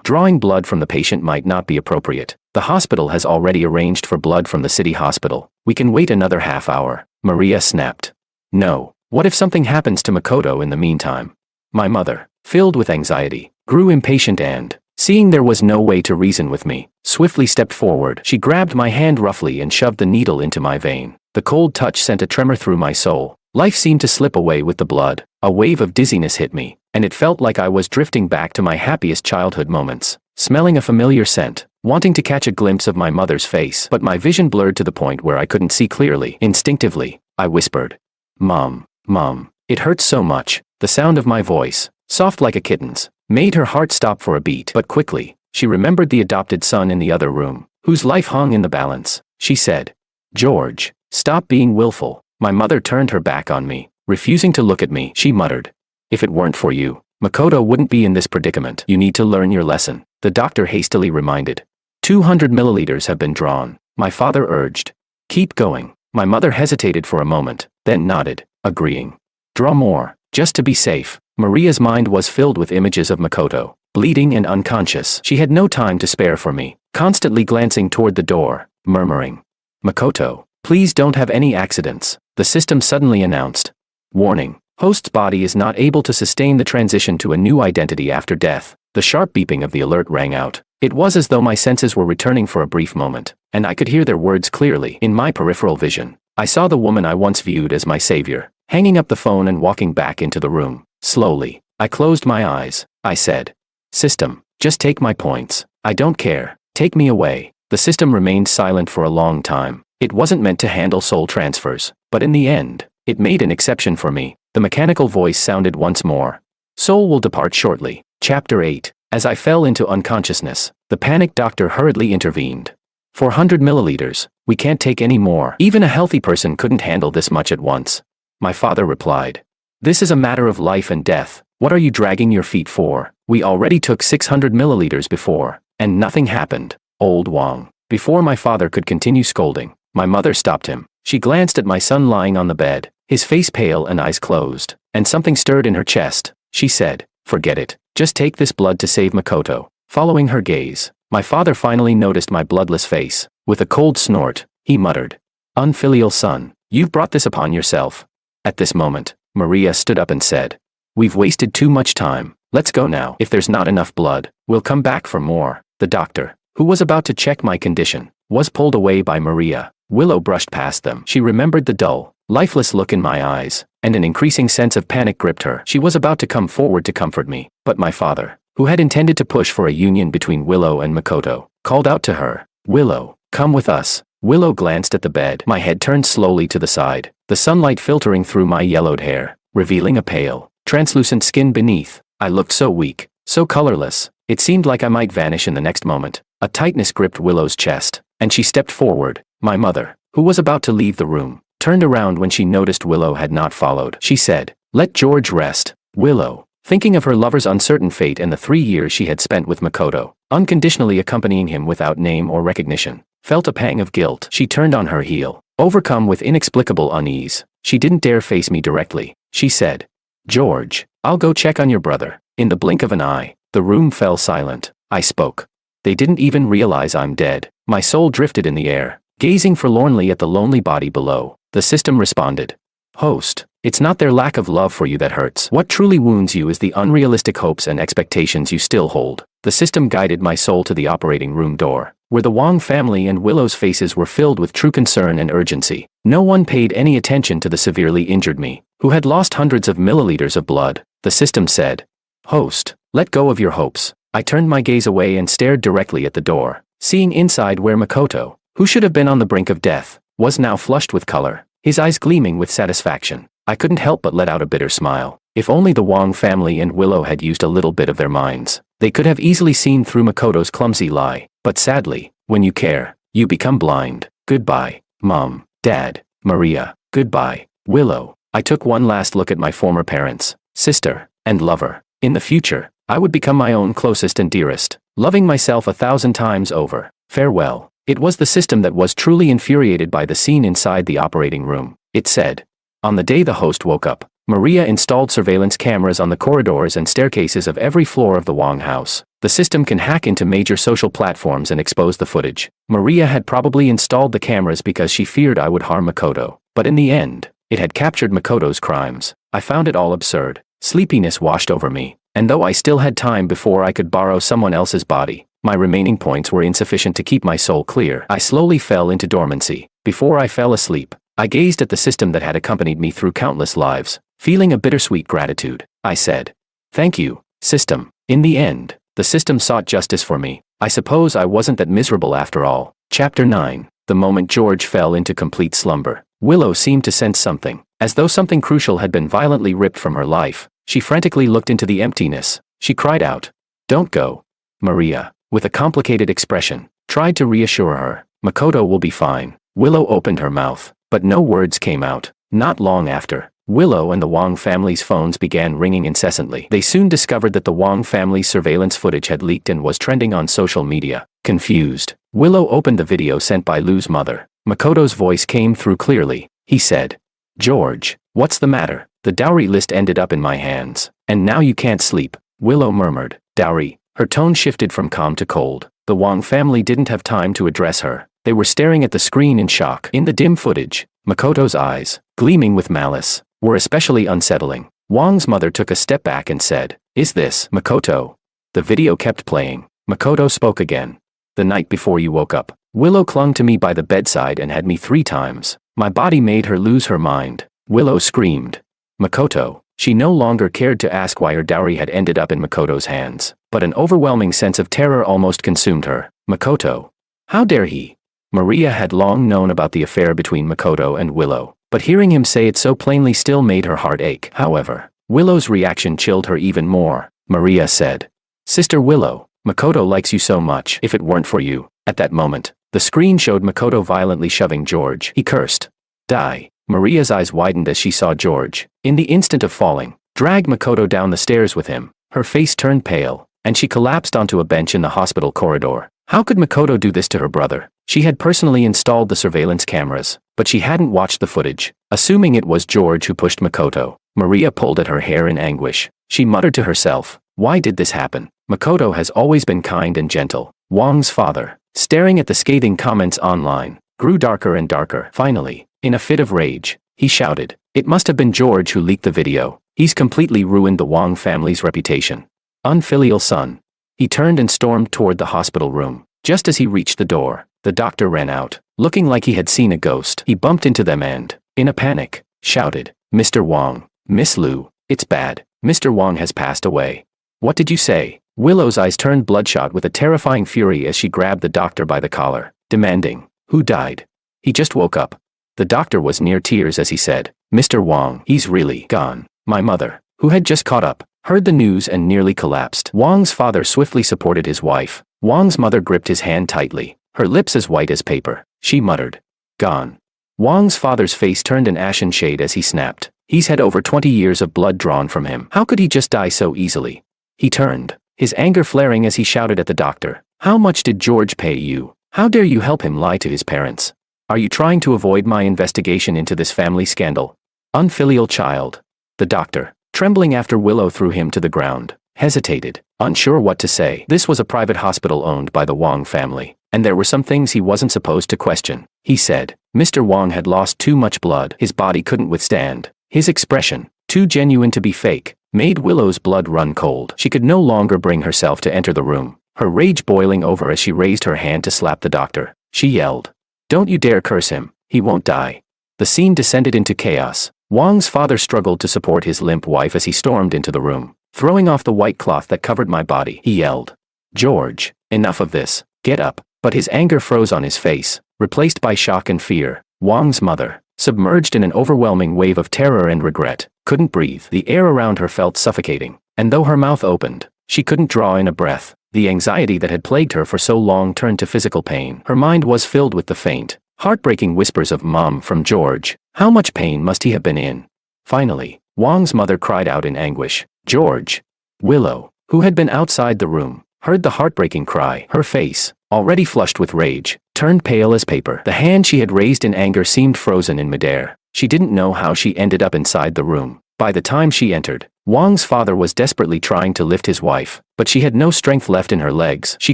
Drawing blood from the patient might not be appropriate. The hospital has already arranged for blood from the city hospital. We can wait another half hour." Maria snapped. "No. What if something happens to Makoto in the meantime?" My mother, filled with anxiety, grew impatient and, seeing there was no way to reason with me, swiftly stepped forward. She grabbed my hand roughly and shoved the needle into my vein. The cold touch sent a tremor through my soul. Life seemed to slip away with the blood. A wave of dizziness hit me, and it felt like I was drifting back to my happiest childhood moments, smelling a familiar scent, wanting to catch a glimpse of my mother's face. But my vision blurred to the point where I couldn't see clearly. Instinctively, I whispered, "Mom, Mom." It hurt so much. The sound of my voice, soft like a kitten's, made her heart stop for a beat. But quickly, she remembered the adopted son in the other room, whose life hung in the balance. She said, "George, stop being willful." My mother turned her back on me, refusing to look at me. She muttered, "If it weren't for you, Makoto wouldn't be in this predicament. You need to learn your lesson." The doctor hastily reminded. 200 milliliters have been drawn. My father urged, "Keep going." My mother hesitated for a moment, then nodded, agreeing. "Draw more, just to be safe." Maria's mind was filled with images of Makoto, bleeding and unconscious. She had no time to spare for me, constantly glancing toward the door, murmuring, "Makoto, please don't have any accidents." The system suddenly announced, "Warning, host's body is not able to sustain the transition to a new identity after death." The sharp beeping of the alert rang out. It was as though my senses were returning for a brief moment, and I could hear their words clearly. In my peripheral vision, I saw the woman I once viewed as my savior, hanging up the phone and walking back into the room. Slowly, I closed my eyes. I said, "System, just take my points. I don't care. Take me away." The system remained silent for a long time. It wasn't meant to handle soul transfers, but in the end, it made an exception for me. The mechanical voice sounded once more. "Soul will depart shortly." Chapter 8. As I fell into unconsciousness, the panicked doctor hurriedly intervened. "400 milliliters, we can't take any more. Even a healthy person couldn't handle this much at once." My father replied, "This is a matter of life and death. What are you dragging your feet for? We already took 600 milliliters before, and nothing happened." Old Wang. Before my father could continue scolding, my mother stopped him. She glanced at my son lying on the bed, his face pale and eyes closed, and something stirred in her chest. She said, "Forget it. Just take this blood to save Makoto." Following her gaze, my father finally noticed my bloodless face. With a cold snort, he muttered, "Unfilial son, you've brought this upon yourself." At this moment, Maria stood up and said, "We've wasted too much time. Let's go now. If there's not enough blood, we'll come back for more." The doctor, who was about to check my condition, was pulled away by Maria. Willow brushed past them. She remembered the dull, lifeless look in my eyes, and an increasing sense of panic gripped her. She was about to come forward to comfort me, but my father, who had intended to push for a union between Willow and Makoto, called out to her, "Willow, come with us." Willow glanced at the bed. My head turned slowly to the side, the sunlight filtering through my yellowed hair, revealing a pale, translucent skin beneath. I looked so weak, so colorless, it seemed like I might vanish in the next moment. A tightness gripped Willow's chest, and she stepped forward. My mother, who was about to leave the room, turned around when she noticed Willow had not followed. She said, "Let George rest." Willow, thinking of her lover's uncertain fate and the 3 years she had spent with Makoto, unconditionally accompanying him without name or recognition, felt a pang of guilt. She turned on her heel, overcome with inexplicable unease. She didn't dare face me directly. She said, "George, I'll go check on your brother." In the blink of an eye, the room fell silent. I spoke. "They didn't even realize I'm dead." My soul drifted in the air, gazing forlornly at the lonely body below. The system responded, "Host, it's not their lack of love for you that hurts. What truly wounds you is the unrealistic hopes and expectations you still hold." The system guided my soul to the operating room door, where the Wang family and Willow's faces were filled with true concern and urgency. No one paid any attention to the severely injured me, who had lost hundreds of milliliters of blood. The system said, "Host, let go of your hopes." I turned my gaze away and stared directly at the door, Seeing inside where Makoto, who should have been on the brink of death, was now flushed with color, his eyes gleaming with satisfaction, I couldn't help but let out a bitter smile. If only the Wong family and Willow had used a little bit of their minds, they could have easily seen through Makoto's clumsy lie. But sadly, when you care, you become blind. Goodbye, Mom, Dad, Maria. Goodbye, Willow. I took one last look at my former parents, sister, and lover. In the future, I would become my own closest and dearest, loving myself 1,000 times over. Farewell. It was the system that was truly infuriated by the scene inside the operating room. It said. On the day the host woke up, Maria installed surveillance cameras on the corridors and staircases of every floor of the Wong house. The system can hack into major social platforms and expose the footage. Maria had probably installed the cameras because she feared I would harm Makoto. But in the end, it had captured Makoto's crimes. I found it all absurd. Sleepiness washed over me, and though I still had time before I could borrow someone else's body, my remaining points were insufficient to keep my soul clear. I slowly fell into dormancy. Before I fell asleep, I gazed at the system that had accompanied me through countless lives, feeling a bittersweet gratitude. I said, "Thank you, system." In the end, the system sought justice for me. I suppose I wasn't that miserable after all. Chapter 9. The moment George fell into complete slumber, Willow seemed to sense something. As though something crucial had been violently ripped from her life, she frantically looked into the emptiness. She cried out, "Don't go." Maria, with a complicated expression, tried to reassure her. "Makoto will be fine." Willow opened her mouth, but no words came out. Not long after, Willow and the Wong family's phones began ringing incessantly. They soon discovered that the Wong family's surveillance footage had leaked and was trending on social media. Confused, Willow opened the video sent by Lu's mother. Makoto's voice came through clearly. He said, "George, what's the matter? The dowry list ended up in my hands, and now you can't sleep." Willow murmured, "Dowry." Her tone shifted from calm to cold. The Wong family didn't have time to address her. They were staring at the screen in shock. In the dim footage, Makoto's eyes, gleaming with malice, were especially unsettling. Wong's mother took a step back and said, "Is this Makoto?" The video kept playing. Makoto spoke again. "The night before you woke up, Willow clung to me by the bedside and had me 3 times. My body made her lose her mind." Willow screamed. Makoto. She no longer cared to ask why her dowry had ended up in Makoto's hands, but an overwhelming sense of terror almost consumed her. Makoto. How dare he? Maria had long known about the affair between Makoto and Willow, but hearing him say it so plainly still made her heart ache. However, Willow's reaction chilled her even more. Maria said, "Sister Willow, Makoto likes you so much. If it weren't for you." At that moment, the screen showed Makoto violently shoving George. He cursed. "Die." Maria's eyes widened as she saw George, in the instant of falling, drag Makoto down the stairs with him. Her face turned pale, and she collapsed onto a bench in the hospital corridor. How could Makoto do this to her brother? She had personally installed the surveillance cameras, but she hadn't watched the footage. Assuming it was George who pushed Makoto, Maria pulled at her hair in anguish. She muttered to herself, "Why did this happen? Makoto has always been kind and gentle." Wong's father, staring at the scathing comments online, grew darker and darker. Finally, in a fit of rage, he shouted, "It must have been George who leaked the video. He's completely ruined the Wong family's reputation. Unfilial son." He turned and stormed toward the hospital room. Just as he reached the door, the doctor ran out, looking like he had seen a ghost. He bumped into them and, in a panic, shouted, "Mr. Wong, Miss Lu, it's bad. Mr. Wong has passed away." "What did you say?" Willow's eyes turned bloodshot with a terrifying fury as she grabbed the doctor by the collar, demanding, "Who died?" "He just woke up." The doctor was near tears as he said, "Mr. Wong, he's really gone." My mother, who had just caught up, heard the news and nearly collapsed. Wong's father swiftly supported his wife. Wong's mother gripped his hand tightly, her lips as white as paper. She muttered, "Gone." Wong's father's face turned an ashen shade as he snapped. He's had over 20 years of blood drawn from him. How could he just die so easily? He turned, his anger flaring as he shouted at the doctor, "How much did George pay you? How dare you help him lie to his parents? Are you trying to avoid my investigation into this family scandal? Unfilial child." The doctor, trembling after Willow threw him to the ground, hesitated, unsure what to say. This was a private hospital owned by the Wong family, and there were some things he wasn't supposed to question. He said, Mr. Wong had lost too much blood. His body couldn't withstand. His expression, too genuine to be fake, made Willow's blood run cold. She could no longer bring herself to enter the room, her rage boiling over as she raised her hand to slap the doctor. She yelled, "Don't you dare curse him. He won't die." The scene descended into chaos. Wong's father struggled to support his limp wife as he stormed into the room. Throwing off the white cloth that covered my body, he yelled, "George, enough of this. Get up." But his anger froze on his face, replaced by shock and fear. Wang's mother, submerged in an overwhelming wave of terror and regret, couldn't breathe. The air around her felt suffocating, and though her mouth opened, she couldn't draw in a breath. The anxiety that had plagued her for so long turned to physical pain. Her mind was filled with the faint, heartbreaking whispers of "Mom" from George. How much pain must he have been in? Finally, Wang's mother cried out in anguish, "George!" Willow, who had been outside the room, heard the heartbreaking cry. Her face, already flushed with rage, turned pale as paper. The hand she had raised in anger seemed frozen in midair. She didn't know how she ended up inside the room. By the time she entered, Wang's father was desperately trying to lift his wife, but she had no strength left in her legs. She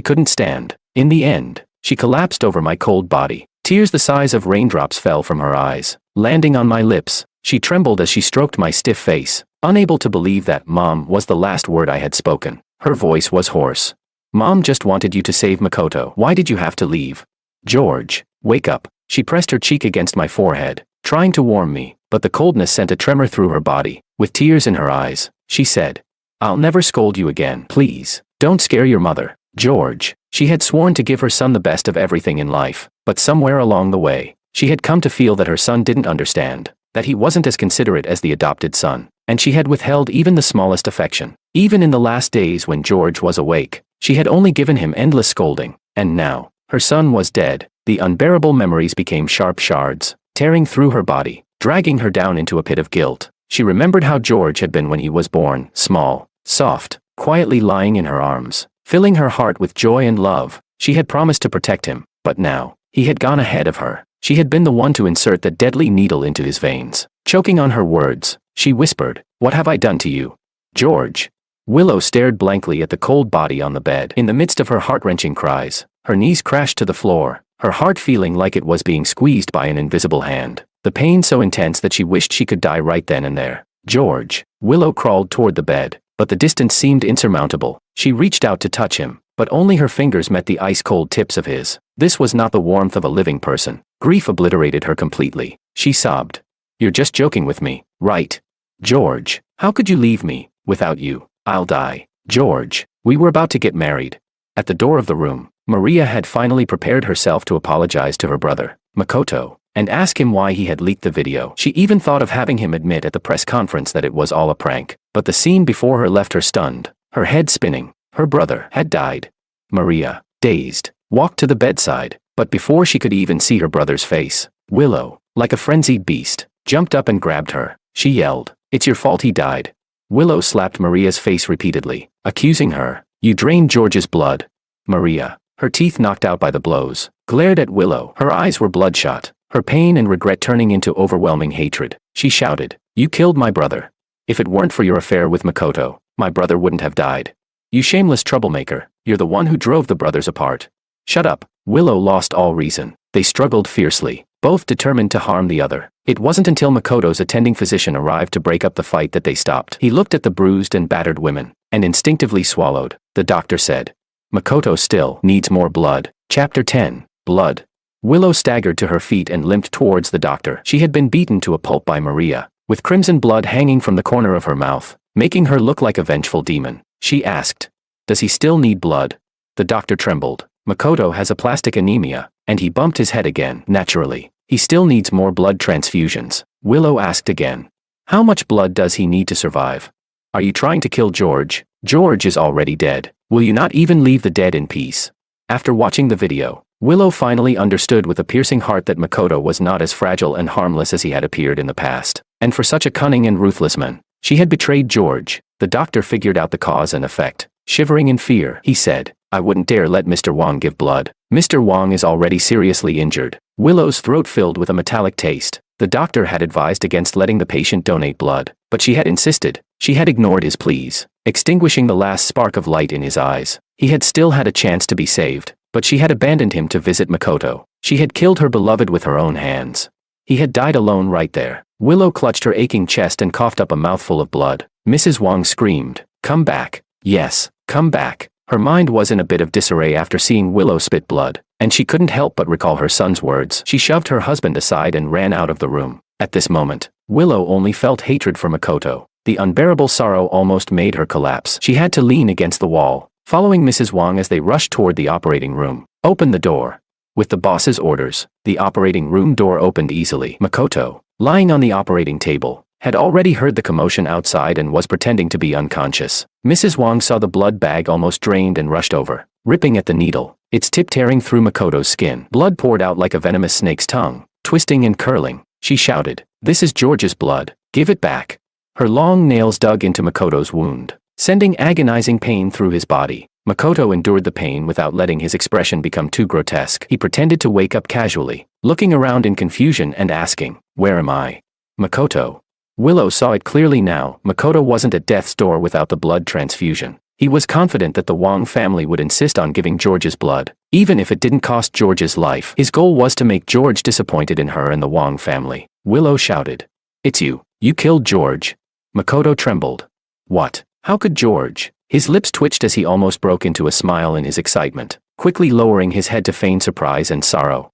couldn't stand. In the end, she collapsed over my cold body. Tears the size of raindrops fell from her eyes, landing on my lips. She trembled as she stroked my stiff face, unable to believe that "Mom" was the last word I had spoken. Her voice was hoarse. "Mom just wanted you to save Makoto. Why did you have to leave? George, wake up." She pressed her cheek against my forehead, trying to warm me, but the coldness sent a tremor through her body. With tears in her eyes, she said, "I'll never scold you again. Please, don't scare your mother." George. She had sworn to give her son the best of everything in life, but somewhere along the way, she had come to feel that her son didn't understand, that he wasn't as considerate as the adopted son, and she had withheld even the smallest affection. Even in the last days when George was awake, she had only given him endless scolding, and now, her son was dead. The unbearable memories became sharp shards, tearing through her body, dragging her down into a pit of guilt. She remembered how George had been when he was born, small, soft, quietly lying in her arms, filling her heart with joy and love. She had promised to protect him, but now, he had gone ahead of her. She had been the one to insert that deadly needle into his veins. Choking on her words, she whispered, "What have I done to you, George?" Willow stared blankly at the cold body on the bed. In the midst of her heart-wrenching cries, her knees crashed to the floor, her heart feeling like it was being squeezed by an invisible hand. The pain so intense that she wished she could die right then and there. "George." Willow crawled toward the bed, but the distance seemed insurmountable. She reached out to touch him, but only her fingers met the ice-cold tips of his. This was not the warmth of a living person. Grief obliterated her completely. She sobbed. "You're just joking with me, right? George, how could you leave me? Without you, I'll die." "George, we were about to get married." At the door of the room, Maria had finally prepared herself to apologize to her brother, Makoto, and ask him why he had leaked the video. She even thought of having him admit at the press conference that it was all a prank, but the scene before her left her stunned, her head spinning. Her brother had died. Maria, dazed, walked to the bedside, but before she could even see her brother's face, Willow, like a frenzied beast, jumped up and grabbed her. She yelled, "It's your fault he died." Willow slapped Maria's face repeatedly, accusing her, "You drained George's blood." Maria, her teeth knocked out by the blows, glared at Willow. Her eyes were bloodshot, her pain and regret turning into overwhelming hatred. She shouted, "You killed my brother. If it weren't for your affair with Makoto, my brother wouldn't have died. You shameless troublemaker, you're the one who drove the brothers apart." "Shut up." Willow lost all reason. They struggled fiercely, both determined to harm the other. It wasn't until Makoto's attending physician arrived to break up the fight that they stopped. He looked at the bruised and battered women, and instinctively swallowed. The doctor said, "Makoto still needs more blood." Chapter 10. Blood. Willow staggered to her feet and limped towards the doctor. She had been beaten to a pulp by Maria, with crimson blood hanging from the corner of her mouth, making her look like a vengeful demon. She asked, "Does he still need blood?" The doctor trembled. "Makoto has aplastic anemia," and he bumped his head again. "Naturally, he still needs more blood transfusions." Willow asked again, "How much blood does he need to survive? Are you trying to kill George? George is already dead. Will you not even leave the dead in peace?" After watching the video, Willow finally understood with a piercing heart that Makoto was not as fragile and harmless as he had appeared in the past. And for such a cunning and ruthless man, she had betrayed George. The doctor figured out the cause and effect. Shivering in fear, he said, "I wouldn't dare let Mr. Wang give blood. Mr. Wang is already seriously injured." Willow's throat filled with a metallic taste. The doctor had advised against letting the patient donate blood, but she had insisted. She had ignored his pleas, extinguishing the last spark of light in his eyes. He had still had a chance to be saved, but she had abandoned him to visit Makoto. She had killed her beloved with her own hands. He had died alone right there. Willow clutched her aching chest and coughed up a mouthful of blood. Mrs. Wang screamed, "Come back. Yes, come back." Her mind was in a bit of disarray after seeing Willow spit blood, and she couldn't help but recall her son's words. She shoved her husband aside and ran out of the room. At this moment, Willow only felt hatred for Makoto. The unbearable sorrow almost made her collapse. She had to lean against the wall, following Mrs. Wang as they rushed toward the operating room. Open the door. With the boss's orders, the operating room door opened easily. Makoto, lying on the operating table, had already heard the commotion outside and was pretending to be unconscious. Mrs. Wang saw the blood bag almost drained and rushed over, ripping at the needle, its tip tearing through Makoto's skin. Blood poured out like a venomous snake's tongue, twisting and curling. She shouted, "This is George's blood. Give it back." Her long nails dug into Makoto's wound, sending agonizing pain through his body. Makoto endured the pain without letting his expression become too grotesque. He pretended to wake up casually, looking around in confusion and asking, "Where am I?" Makoto. Willow saw it clearly now. Makoto wasn't at death's door without the blood transfusion. He was confident that the Wang family would insist on giving George's blood, even if it didn't cost George's life. His goal was to make George disappointed in her and the Wang family. Willow shouted, "It's you. You killed George." Makoto trembled. "What? How could George?" His lips twitched as he almost broke into a smile in his excitement, quickly lowering his head to feign surprise and sorrow.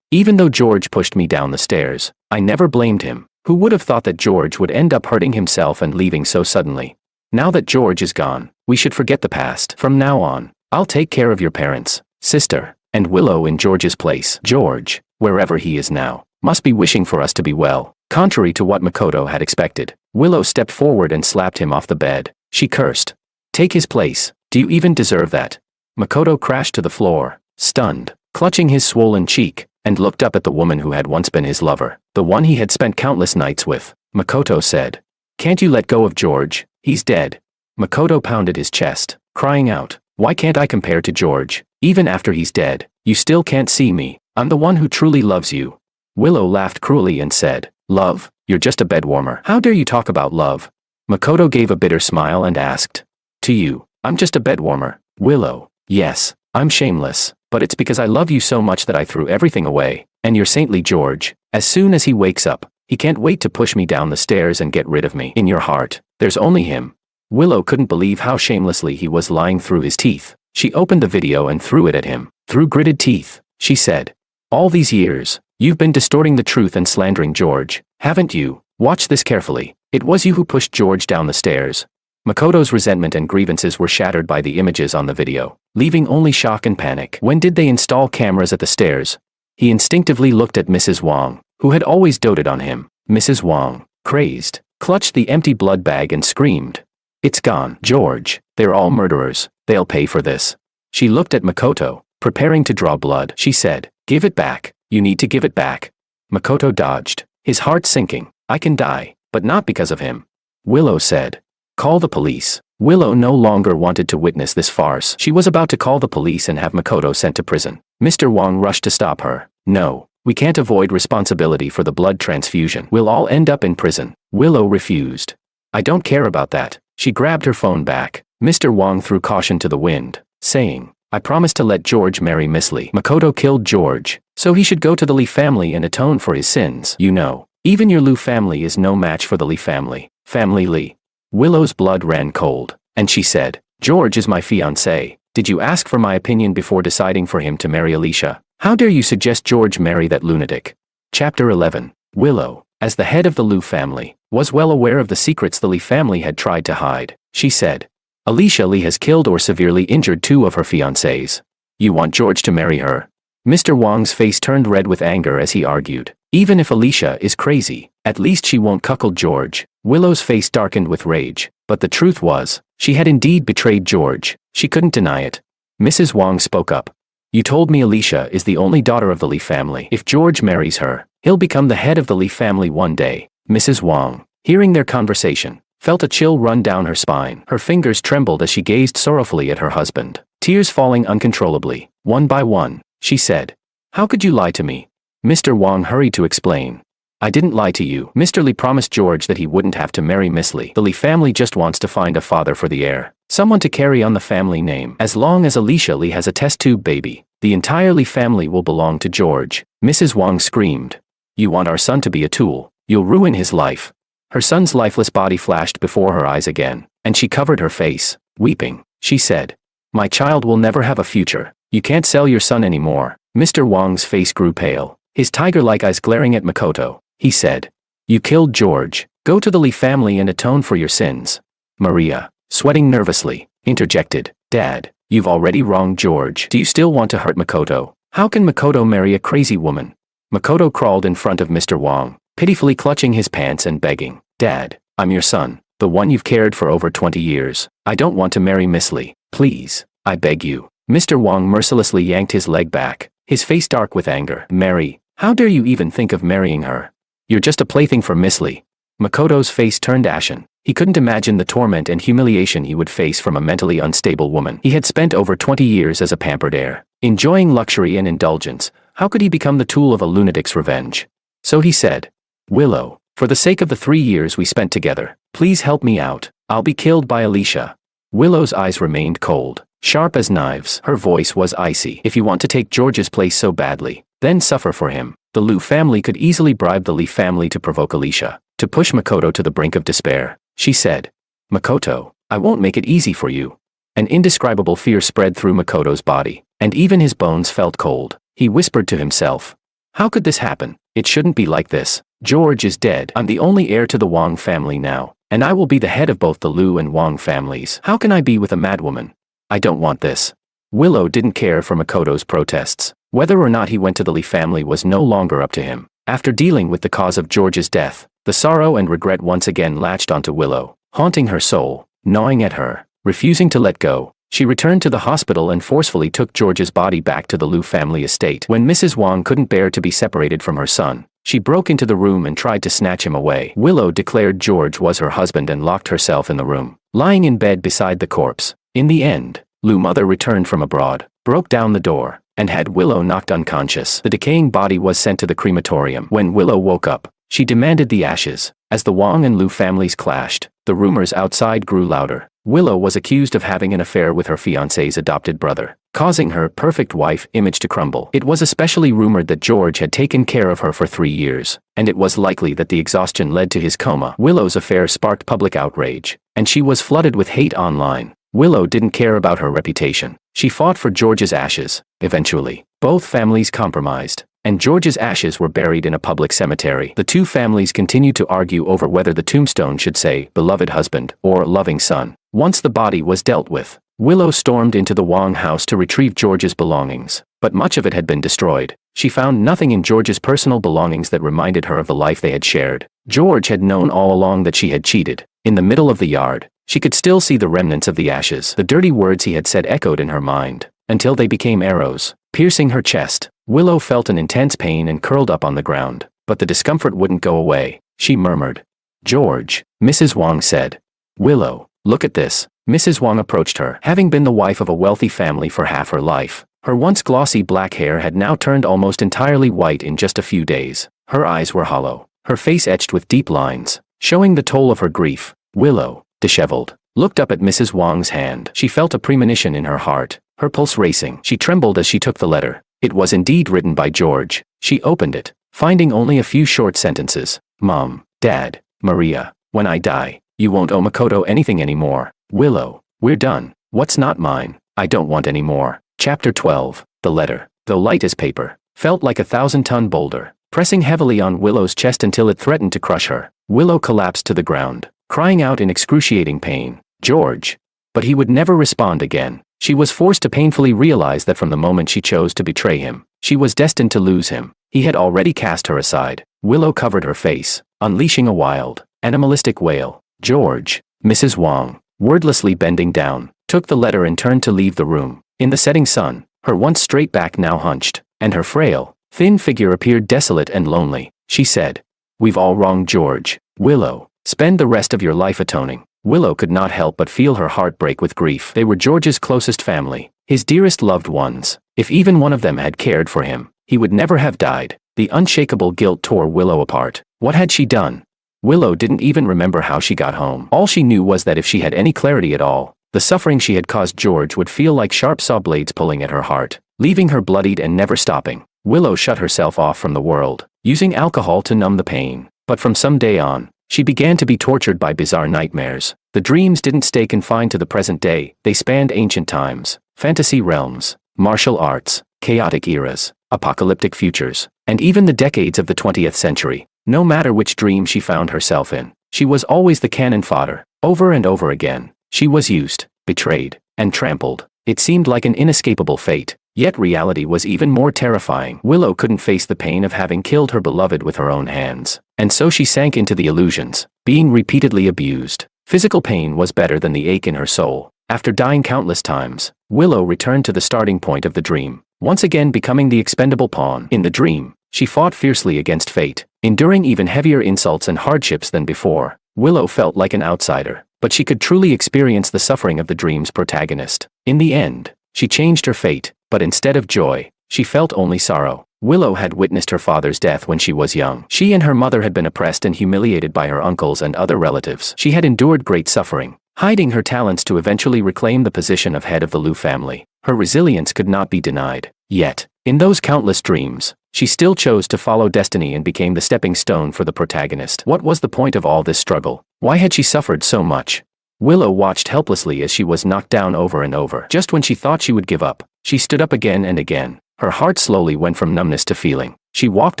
Even though George pushed me down the stairs, I never blamed him. Who would have thought that George would end up hurting himself and leaving so suddenly? Now that George is gone, we should forget the past. From now on, I'll take care of your parents, sister, and Willow in George's place. George, wherever he is now, must be wishing for us to be well." Contrary to what Makoto had expected, Willow stepped forward and slapped him off the bed. She cursed. "Take his place. Do you even deserve that?" Makoto crashed to the floor, stunned, clutching his swollen cheek, and looked up at the woman who had once been his lover, the one he had spent countless nights with. Makoto said, "Can't you let go of George? He's dead." Makoto pounded his chest, crying out, "Why can't I compare to George? Even after he's dead, you still can't see me. I'm the one who truly loves you." Willow laughed cruelly and said, "Love? You're just a bedwarmer. How dare you talk about love?" Makoto gave a bitter smile and asked, "To you, I'm just a bedwarmer." Willow, "Yes, I'm shameless, but it's because I love you so much that I threw everything away, and your saintly George, as soon as he wakes up, he can't wait to push me down the stairs and get rid of me. In your heart, there's only him." Willow couldn't believe how shamelessly he was lying through his teeth. She opened the video and threw it at him. Through gritted teeth, she said, "All these years, you've been distorting the truth and slandering George, haven't you? Watch this carefully. It was you who pushed George down the stairs." Makoto's resentment and grievances were shattered by the images on the video, leaving only shock and panic. When did they install cameras at the stairs? He instinctively looked at Mrs. Wang, who had always doted on him. Mrs. Wang, crazed, clutched the empty blood bag and screamed, "It's gone. George, they're all murderers. They'll pay for this." She looked at Makoto, preparing to draw blood. She said, "Give it back. You need to give it back." Makoto dodged, his heart sinking. "I can die, but not because of him." Willow said, "Call the police." Willow no longer wanted to witness this farce. She was about to call the police and have Makoto sent to prison. Mr. Wang rushed to stop her. "No, we can't avoid responsibility for the blood transfusion. We'll all end up in prison." Willow refused. "I don't care about that." She grabbed her phone back. Mr. Wang threw caution to the wind, saying, "I promised to let George marry Miss Lee. Makoto killed George, so he should go to the Lee family and atone for his sins. You know, even your Liu family is no match for the Lee family. Family Lee." Willow's blood ran cold, and she said, "George is my fiancé. Did you ask for my opinion before deciding for him to marry Alicia? How dare you suggest George marry that lunatic?" Chapter 11. Willow, as the head of the Liu family, was well aware of the secrets the Lee family had tried to hide. She said, "Alicia Lee has killed or severely injured 2 of her fiancés. You want George to marry her?" Mr. Wang's face turned red with anger as he argued, "Even if Alicia is crazy, at least she won't cuckold George." Willow's face darkened with rage, but the truth was, she had indeed betrayed George. She couldn't deny it. Mrs. Wang spoke up. "You told me Alicia is the only daughter of the Lee family. If George marries her, he'll become the head of the Lee family one day." Mrs. Wang, hearing their conversation, felt a chill run down her spine. Her fingers trembled as she gazed sorrowfully at her husband, tears falling uncontrollably. One by one, she said, "How could you lie to me?" Mr. Wang hurried to explain. "I didn't lie to you. Mr. Lee promised George that he wouldn't have to marry Miss Lee. The Lee family just wants to find a father for the heir, someone to carry on the family name. As long as Alicia Lee has a test tube baby, the entire Lee family will belong to George." Mrs. Wang screamed, "You want our son to be a tool. You'll ruin his life." Her son's lifeless body flashed before her eyes again, and she covered her face, weeping. She said, "My child will never have a future. You can't sell your son anymore." Mr. Wang's face grew pale, his tiger-like eyes glaring at Makoto. He said, "You killed George. Go to the Lee family and atone for your sins." Maria, sweating nervously, interjected, "Dad, You've already wronged George. Do you still want to hurt Makoto? How can Makoto marry a crazy woman? Makoto crawled in front of Mr. Wong, pitifully clutching his pants and begging, Dad, I'm your son, the one you've cared for over 20 years. I don't want to marry Miss Lee. Please, I beg you. Mr. Wong mercilessly yanked his leg back, his face dark with anger. Mary, how dare you even think of marrying her? You're just a plaything for Miss Lee. Makoto's face turned ashen. He couldn't imagine the torment and humiliation he would face from a mentally unstable woman. He had spent over 20 years as a pampered heir, enjoying luxury and indulgence. How could he become the tool of a lunatic's revenge? So he said, Willow, for the sake of the 3 years we spent together, please help me out. I'll be killed by Alicia. Willow's eyes remained cold, sharp as knives. Her voice was icy. If you want to take George's place so badly, then suffer for him. The Liu family could easily bribe the Lee family to provoke Alicia, to push Makoto to the brink of despair. She said, Makoto, I won't make it easy for you. An indescribable fear spread through Makoto's body, and even his bones felt cold. He whispered to himself, how could this happen? It shouldn't be like this. George is dead. I'm the only heir to the Wong family now, and I will be the head of both the Liu and Wong families. How can I be with a madwoman? I don't want this. Willow didn't care for Makoto's protests. Whether or not he went to the Lee family was no longer up to him. After dealing with the cause of George's death, the sorrow and regret once again latched onto Willow, haunting her soul, gnawing at her, refusing to let go. She returned to the hospital and forcefully took George's body back to the Liu family estate. When Mrs. Wong couldn't bear to be separated from her son, she broke into the room and tried to snatch him away. Willow declared George was her husband and locked herself in the room, lying in bed beside the corpse. In the end, Liu mother returned from abroad, broke down the door, and had Willow knocked unconscious. The decaying body was sent to the crematorium. When Willow woke up, she demanded the ashes. As the Wong and Liu families clashed, the rumors outside grew louder. Willow was accused of having an affair with her fiancé's adopted brother, causing her perfect wife image to crumble. It was especially rumored that George had taken care of her for 3 years, and it was likely that the exhaustion led to his coma. Willow's affair sparked public outrage, and she was flooded with hate online. Willow didn't care about her reputation. She fought for George's ashes. Eventually, both families compromised, and George's ashes were buried in a public cemetery. The two families continued to argue over whether the tombstone should say, beloved husband, or loving son. Once the body was dealt with, Willow stormed into the Wong house to retrieve George's belongings, but much of it had been destroyed. She found nothing in George's personal belongings that reminded her of the life they had shared. George had known all along that she had cheated. In the middle of the yard, she could still see the remnants of the ashes. The dirty words he had said echoed in her mind, until they became arrows, piercing her chest. Willow felt an intense pain and curled up on the ground, but the discomfort wouldn't go away. She murmured, George, Mrs. Wong said. Willow, look at this. Mrs. Wong approached her. Having been the wife of a wealthy family for half her life, her once glossy black hair had now turned almost entirely white in just a few days. Her eyes were hollow, her face etched with deep lines, showing the toll of her grief. Willow, disheveled, looked up at Mrs. Wong's hand. She felt a premonition in her heart, her pulse racing. She trembled as she took the letter. It was indeed written by George. She opened it, finding only a few short sentences. Mom, Dad, Maria, when I die, you won't owe Makoto anything anymore. Willow, we're done. What's not mine, I don't want any more. Chapter 12. The letter, though light as paper, felt like a 1,000-ton boulder, pressing heavily on Willow's chest until it threatened to crush her. Willow collapsed to the ground, crying out in excruciating pain, George. But he would never respond again. She was forced to painfully realize that from the moment she chose to betray him, she was destined to lose him. He had already cast her aside. Willow covered her face, unleashing a wild, animalistic wail. George, Mrs. Wong, wordlessly bending down, took the letter and turned to leave the room. In the setting sun, her once straight back now hunched, and her frail, thin figure appeared desolate and lonely. She said, We've all wronged George. Willow, spend the rest of your life atoning. Willow could not help but feel her heart break with grief. They were George's closest family, his dearest loved ones. If even one of them had cared for him, he would never have died. The unshakable guilt tore Willow apart. What had she done? Willow didn't even remember how she got home. All she knew was that if she had any clarity at all, the suffering she had caused George would feel like sharp saw blades pulling at her heart, leaving her bloodied and never stopping. Willow shut herself off from the world, using alcohol to numb the pain. But from some day on, she began to be tortured by bizarre nightmares. The dreams didn't stay confined to the present day. They spanned ancient times, fantasy realms, martial arts, chaotic eras, apocalyptic futures, and even the decades of the 20th century. No matter which dream she found herself in, she was always the cannon fodder. Over and over again, she was used, betrayed, and trampled. It seemed like an inescapable fate. Yet reality was even more terrifying. Willow couldn't face the pain of having killed her beloved with her own hands. And so she sank into the illusions, being repeatedly abused. Physical pain was better than the ache in her soul. After dying countless times, Willow returned to the starting point of the dream, once again becoming the expendable pawn. In the dream, she fought fiercely against fate, enduring even heavier insults and hardships than before. Willow felt like an outsider, but she could truly experience the suffering of the dream's protagonist. In the end, she changed her fate, but instead of joy, she felt only sorrow. Willow had witnessed her father's death when she was young. She and her mother had been oppressed and humiliated by her uncles and other relatives. She had endured great suffering, hiding her talents to eventually reclaim the position of head of the Liu family. Her resilience could not be denied. Yet, in those countless dreams, she still chose to follow destiny and became the stepping stone for the protagonist. What was the point of all this struggle? Why had she suffered so much? Willow watched helplessly as she was knocked down over and over. Just when she thought she would give up, she stood up again and again. Her heart slowly went from numbness to feeling. She walked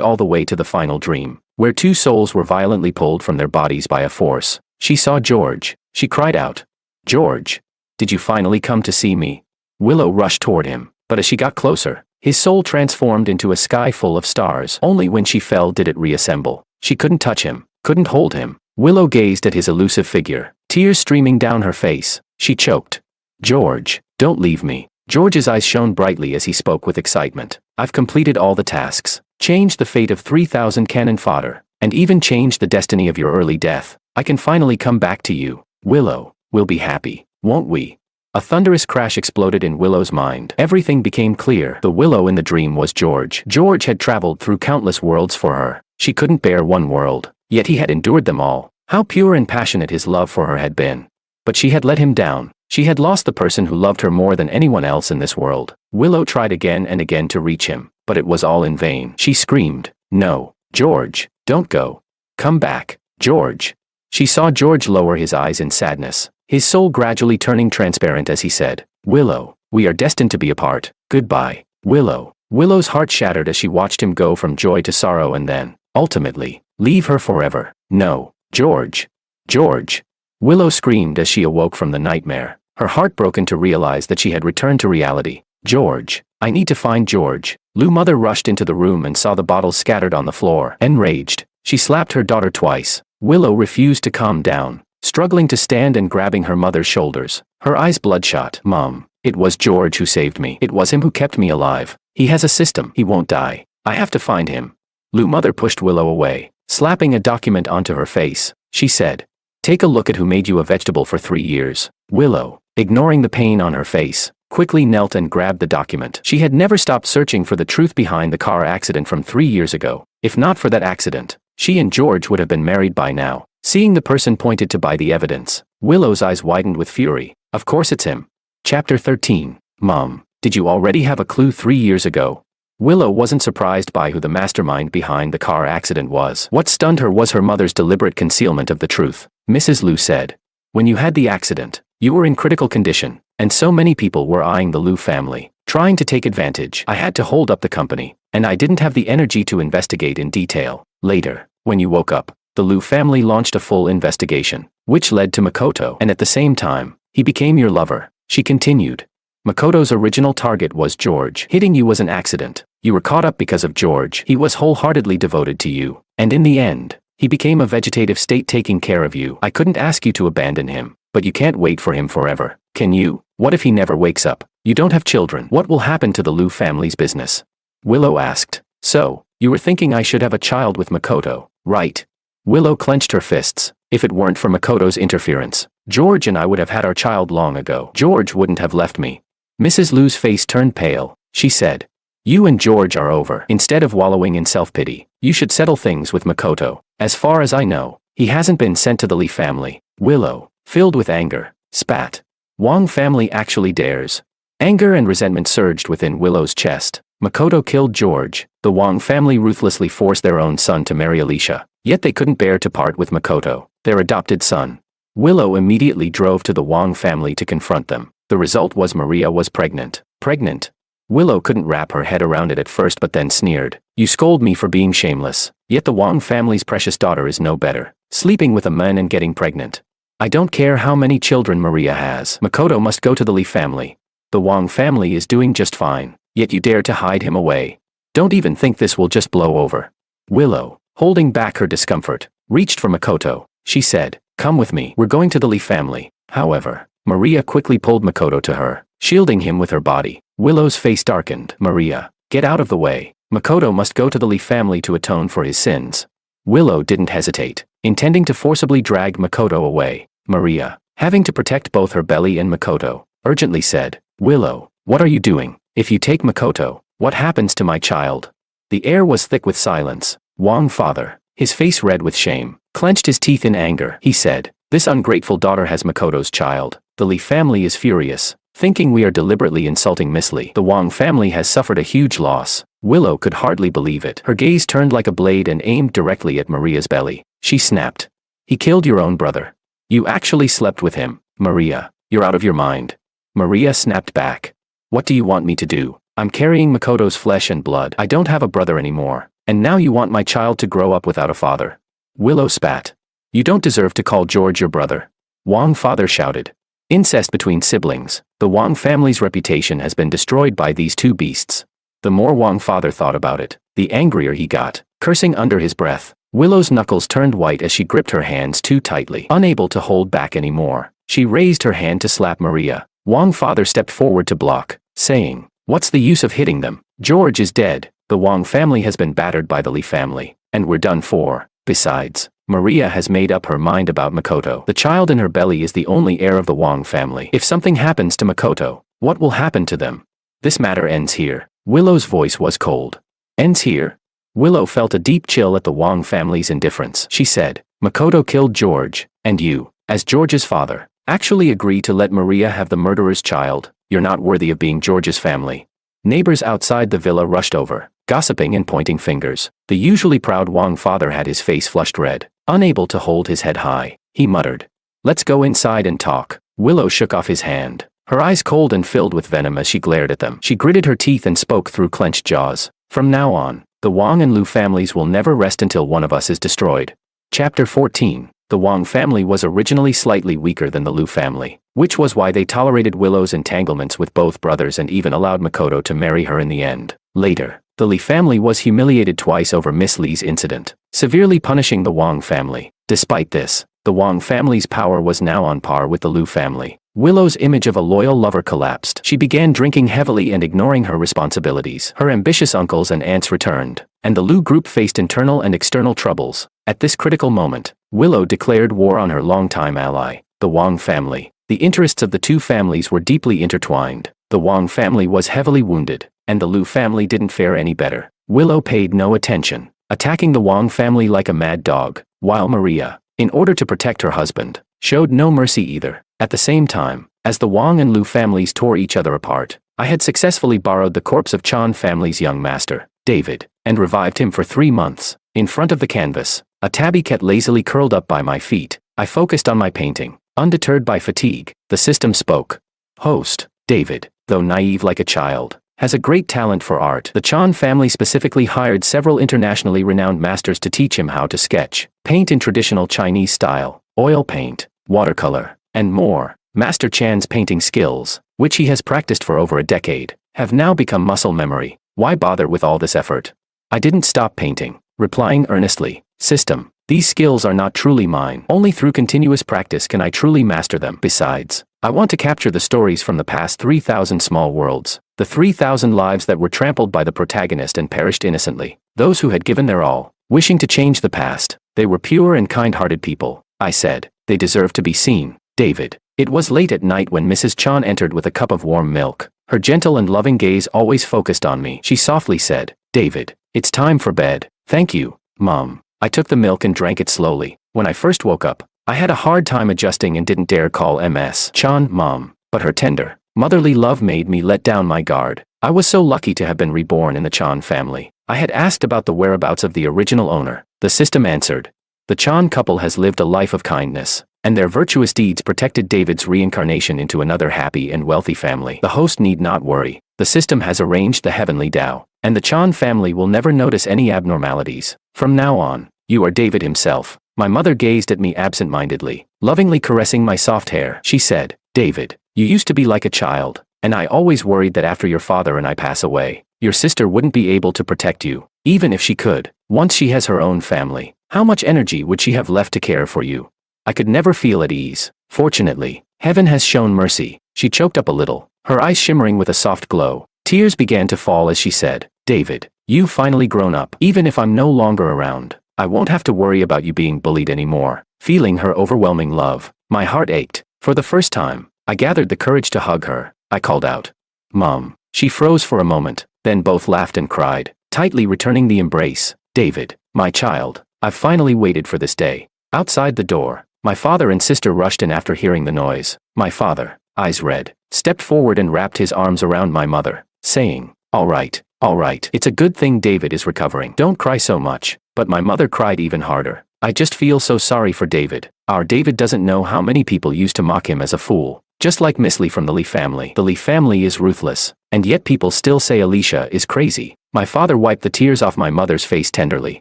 all the way to the final dream, where two souls were violently pulled from their bodies by a force. She saw George. She cried out, "George, did you finally come to see me?" Willow rushed toward him, but as she got closer, his soul transformed into a sky full of stars. Only when she fell did it reassemble. She couldn't touch him, couldn't hold him. Willow gazed at his elusive figure, tears streaming down her face. She choked. "George, don't leave me." George's eyes shone brightly as he spoke with excitement. "I've completed all the tasks, changed the fate of 3,000 cannon fodder, and even changed the destiny of your early death. I can finally come back to you. Willow, we'll be happy, won't we?" A thunderous crash exploded in Willow's mind. Everything became clear. The Willow in the dream was George. George had traveled through countless worlds for her. She couldn't bear one world, yet he had endured them all. How pure and passionate his love for her had been. But she had let him down. She had lost the person who loved her more than anyone else in this world. Willow tried again and again to reach him, but it was all in vain. She screamed, "No, George, don't go. Come back, George." She saw George lower his eyes in sadness, his soul gradually turning transparent as he said, "Willow, we are destined to be apart. Goodbye, Willow." Willow's heart shattered as she watched him go from joy to sorrow and then, ultimately, leave her forever. "No, George. George." Willow screamed as she awoke from the nightmare, her heart broken to realize that she had returned to reality. "George, I need to find George." Liu mother rushed into the room and saw the bottles scattered on the floor. Enraged, she slapped her daughter twice. Willow refused to calm down, struggling to stand and grabbing her mother's shoulders, her eyes bloodshot. "Mom, it was George who saved me. It was him who kept me alive. He has a system. He won't die. I have to find him." Liu mother pushed Willow away, slapping a document onto her face. She said, "Take a look at who made you a vegetable for 3 years." Willow, ignoring the pain on her face, quickly knelt and grabbed the document. She had never stopped searching for the truth behind the car accident from 3 years ago. If not for that accident, she and George would have been married by now. Seeing the person pointed to by the evidence, Willow's eyes widened with fury. Of course it's him. Chapter 13. Mom, did you already have a clue 3 years ago? Willow wasn't surprised by who the mastermind behind the car accident was. What stunned her was her mother's deliberate concealment of the truth. Mrs. Liu said, "When you had the accident, you were in critical condition, and so many people were eyeing the Liu family, trying to take advantage. I had to hold up the company, and I didn't have the energy to investigate in detail. Later, when you woke up, the Liu family launched a full investigation, which led to Makoto, and at the same time, he became your lover." She continued. "Makoto's original target was George. Hitting you was an accident. You were caught up because of George. He was wholeheartedly devoted to you. And in the end, he became a vegetative state taking care of you. I couldn't ask you to abandon him, but you can't wait for him forever. Can you? What if he never wakes up? You don't have children. What will happen to the Liu family's business?" Willow asked. "So, you were thinking I should have a child with Makoto, right?" Willow clenched her fists. "If it weren't for Makoto's interference, George and I would have had our child long ago. George wouldn't have left me." Mrs. Liu's face turned pale. She said, "You and George are over. Instead of wallowing in self-pity, you should settle things with Makoto. As far as I know, he hasn't been sent to the Li family." Willow, filled with anger, spat. "Wang family actually dares." Anger and resentment surged within Willow's chest. Makoto killed George. The Wang family ruthlessly forced their own son to marry Alicia. Yet they couldn't bear to part with Makoto, their adopted son. Willow immediately drove to the Wang family to confront them. The result was Maria was pregnant. Pregnant? Willow couldn't wrap her head around it at first but then sneered. "You scold me for being shameless. Yet the Wang family's precious daughter is no better, sleeping with a man and getting pregnant. I don't care how many children Maria has. Makoto must go to the Li family." The Wang family is doing just fine, yet you dare to hide him away. Don't even think this will just blow over. Willow, holding back her discomfort, reached for Makoto. She said, "Come with me, we're going to the Lee family." However, Maria quickly pulled Makoto to her, shielding him with her body. Willow's face darkened. "Maria, get out of the way. Makoto must go to the Lee family to atone for his sins." Willow didn't hesitate, intending to forcibly drag Makoto away. Maria, having to protect both her belly and Makoto, urgently said, "Willow, what are you doing? If you take Makoto, what happens to my child?" The air was thick with silence. Wang father, his face red with shame, clenched his teeth in anger. He said, "This ungrateful daughter has Makoto's child. The Lee family is furious, thinking we are deliberately insulting Miss Lee. The Wang family has suffered a huge loss." Willow could hardly believe it. Her gaze turned like a blade and aimed directly at Maria's belly. She snapped, "He killed your own brother. You actually slept with him. Maria, you're out of your mind." Maria snapped back. "What do you want me to do? I'm carrying Makoto's flesh and blood. I don't have a brother anymore, and now you want my child to grow up without a father." Willow spat. "You don't deserve to call George your brother." Wang father shouted. Incest between siblings. The Wang family's reputation has been destroyed by these two beasts. The more Wang father thought about it, the angrier he got, cursing under his breath. Willow's knuckles turned white as she gripped her hands too tightly. Unable to hold back anymore, she raised her hand to slap Maria. Wang father stepped forward to block, saying, "What's the use of hitting them? George is dead. The Wang family has been battered by the Lee family, and we're done for. Besides, Maria has made up her mind about Makoto. The child in her belly is the only heir of the Wang family. If something happens to Makoto, what will happen to them? This matter ends here." Willow's voice was cold. "Ends here?" Willow felt a deep chill at the Wang family's indifference. She said, "Makoto killed George, and you, as George's father, actually agree to let Maria have the murderer's child. You're not worthy of being George's family." Neighbors outside the villa rushed over, gossiping and pointing fingers. The usually proud Wang father had his face flushed red, unable to hold his head high. He muttered, "Let's go inside and talk." Willow shook off his hand, her eyes cold and filled with venom as she glared at them. She gritted her teeth and spoke through clenched jaws. "From now on, the Wang and Lu families will never rest until one of us is destroyed." Chapter 14. The Wang family was originally slightly weaker than the Lu family, which was why they tolerated Willow's entanglements with both brothers and even allowed Makoto to marry her in the end. Later, the Lee family was humiliated twice over Miss Lee's incident, severely punishing the Wang family. Despite this, the Wang family's power was now on par with the Lu family. Willow's image of a loyal lover collapsed. She began drinking heavily and ignoring her responsibilities. Her ambitious uncles and aunts returned, and the Lu group faced internal and external troubles. At this critical moment, Willow declared war on her longtime ally, the Wang family. The interests of the two families were deeply intertwined. The Wang family was heavily wounded, and the Lu family didn't fare any better. Willow paid no attention, attacking the Wang family like a mad dog, while Maria, in order to protect her husband, showed no mercy either. At the same time, as the Wang and Lu families tore each other apart, I had successfully borrowed the corpse of Chan family's young master, David, and revived him for 3 months. In front of the canvas, a tabby cat lazily curled up by my feet. I focused on my painting, undeterred by fatigue. The system spoke. Host, David, though naive like a child, has a great talent for art. The Chan family specifically hired several internationally renowned masters to teach him how to sketch, paint in traditional Chinese style, oil paint, watercolor, and more. Master Chan's painting skills, which he has practiced for over a decade, have now become muscle memory. Why bother with all this effort? I didn't stop painting, replying earnestly. System, these skills are not truly mine. Only through continuous practice can I truly master them. Besides, I want to capture the stories from the past 3,000 small worlds, the 3,000 lives that were trampled by the protagonist and perished innocently, those who had given their all, wishing to change the past. They were pure and kind-hearted people, I said. They deserve to be seen. David. It was late at night when Mrs. Chan entered with a cup of warm milk. Her gentle and loving gaze always focused on me. She softly said, "David, it's time for bed." "Thank you, Mom." I took the milk and drank it slowly. When I first woke up, I had a hard time adjusting and didn't dare call Ms. Chan Mom, but her tender, motherly love made me let down my guard. I was so lucky to have been reborn in the Chan family. I had asked about the whereabouts of the original owner. The system answered. The Chan couple has lived a life of kindness, and their virtuous deeds protected David's reincarnation into another happy and wealthy family. The host need not worry. The system has arranged the heavenly Tao, and the Chan family will never notice any abnormalities. From now on, you are David himself. My mother gazed at me absent-mindedly, lovingly caressing my soft hair. She said, "David, you used to be like a child, And I always worried that after your father and I pass away, your sister wouldn't be able to protect you, even if she could. Once she has her own family, how much energy would she have left to care for you? I could never feel at ease. Fortunately, heaven has shown mercy. She choked up a little, her eyes shimmering with a soft glow. Tears began to fall as she said, David, you've finally grown up. Even if I'm no longer around, I won't have to worry about you being bullied anymore. Feeling her overwhelming love, my heart ached. For the first time, I gathered the courage to hug her. I called out, Mom. She froze for a moment, then both laughed and cried, tightly returning the embrace. David, my child, I've finally waited for this day. Outside the door, my father and sister rushed in after hearing the noise. My father, eyes red, stepped forward and wrapped his arms around my mother, saying, all right, it's a good thing David is recovering. Don't cry so much. But my mother cried even harder. I just feel so sorry for David. Our David doesn't know how many people used to mock him as a fool. Just like Miss Lee from the Lee family. The Lee family is ruthless, and yet people still say Alicia is crazy. My father wiped the tears off my mother's face tenderly.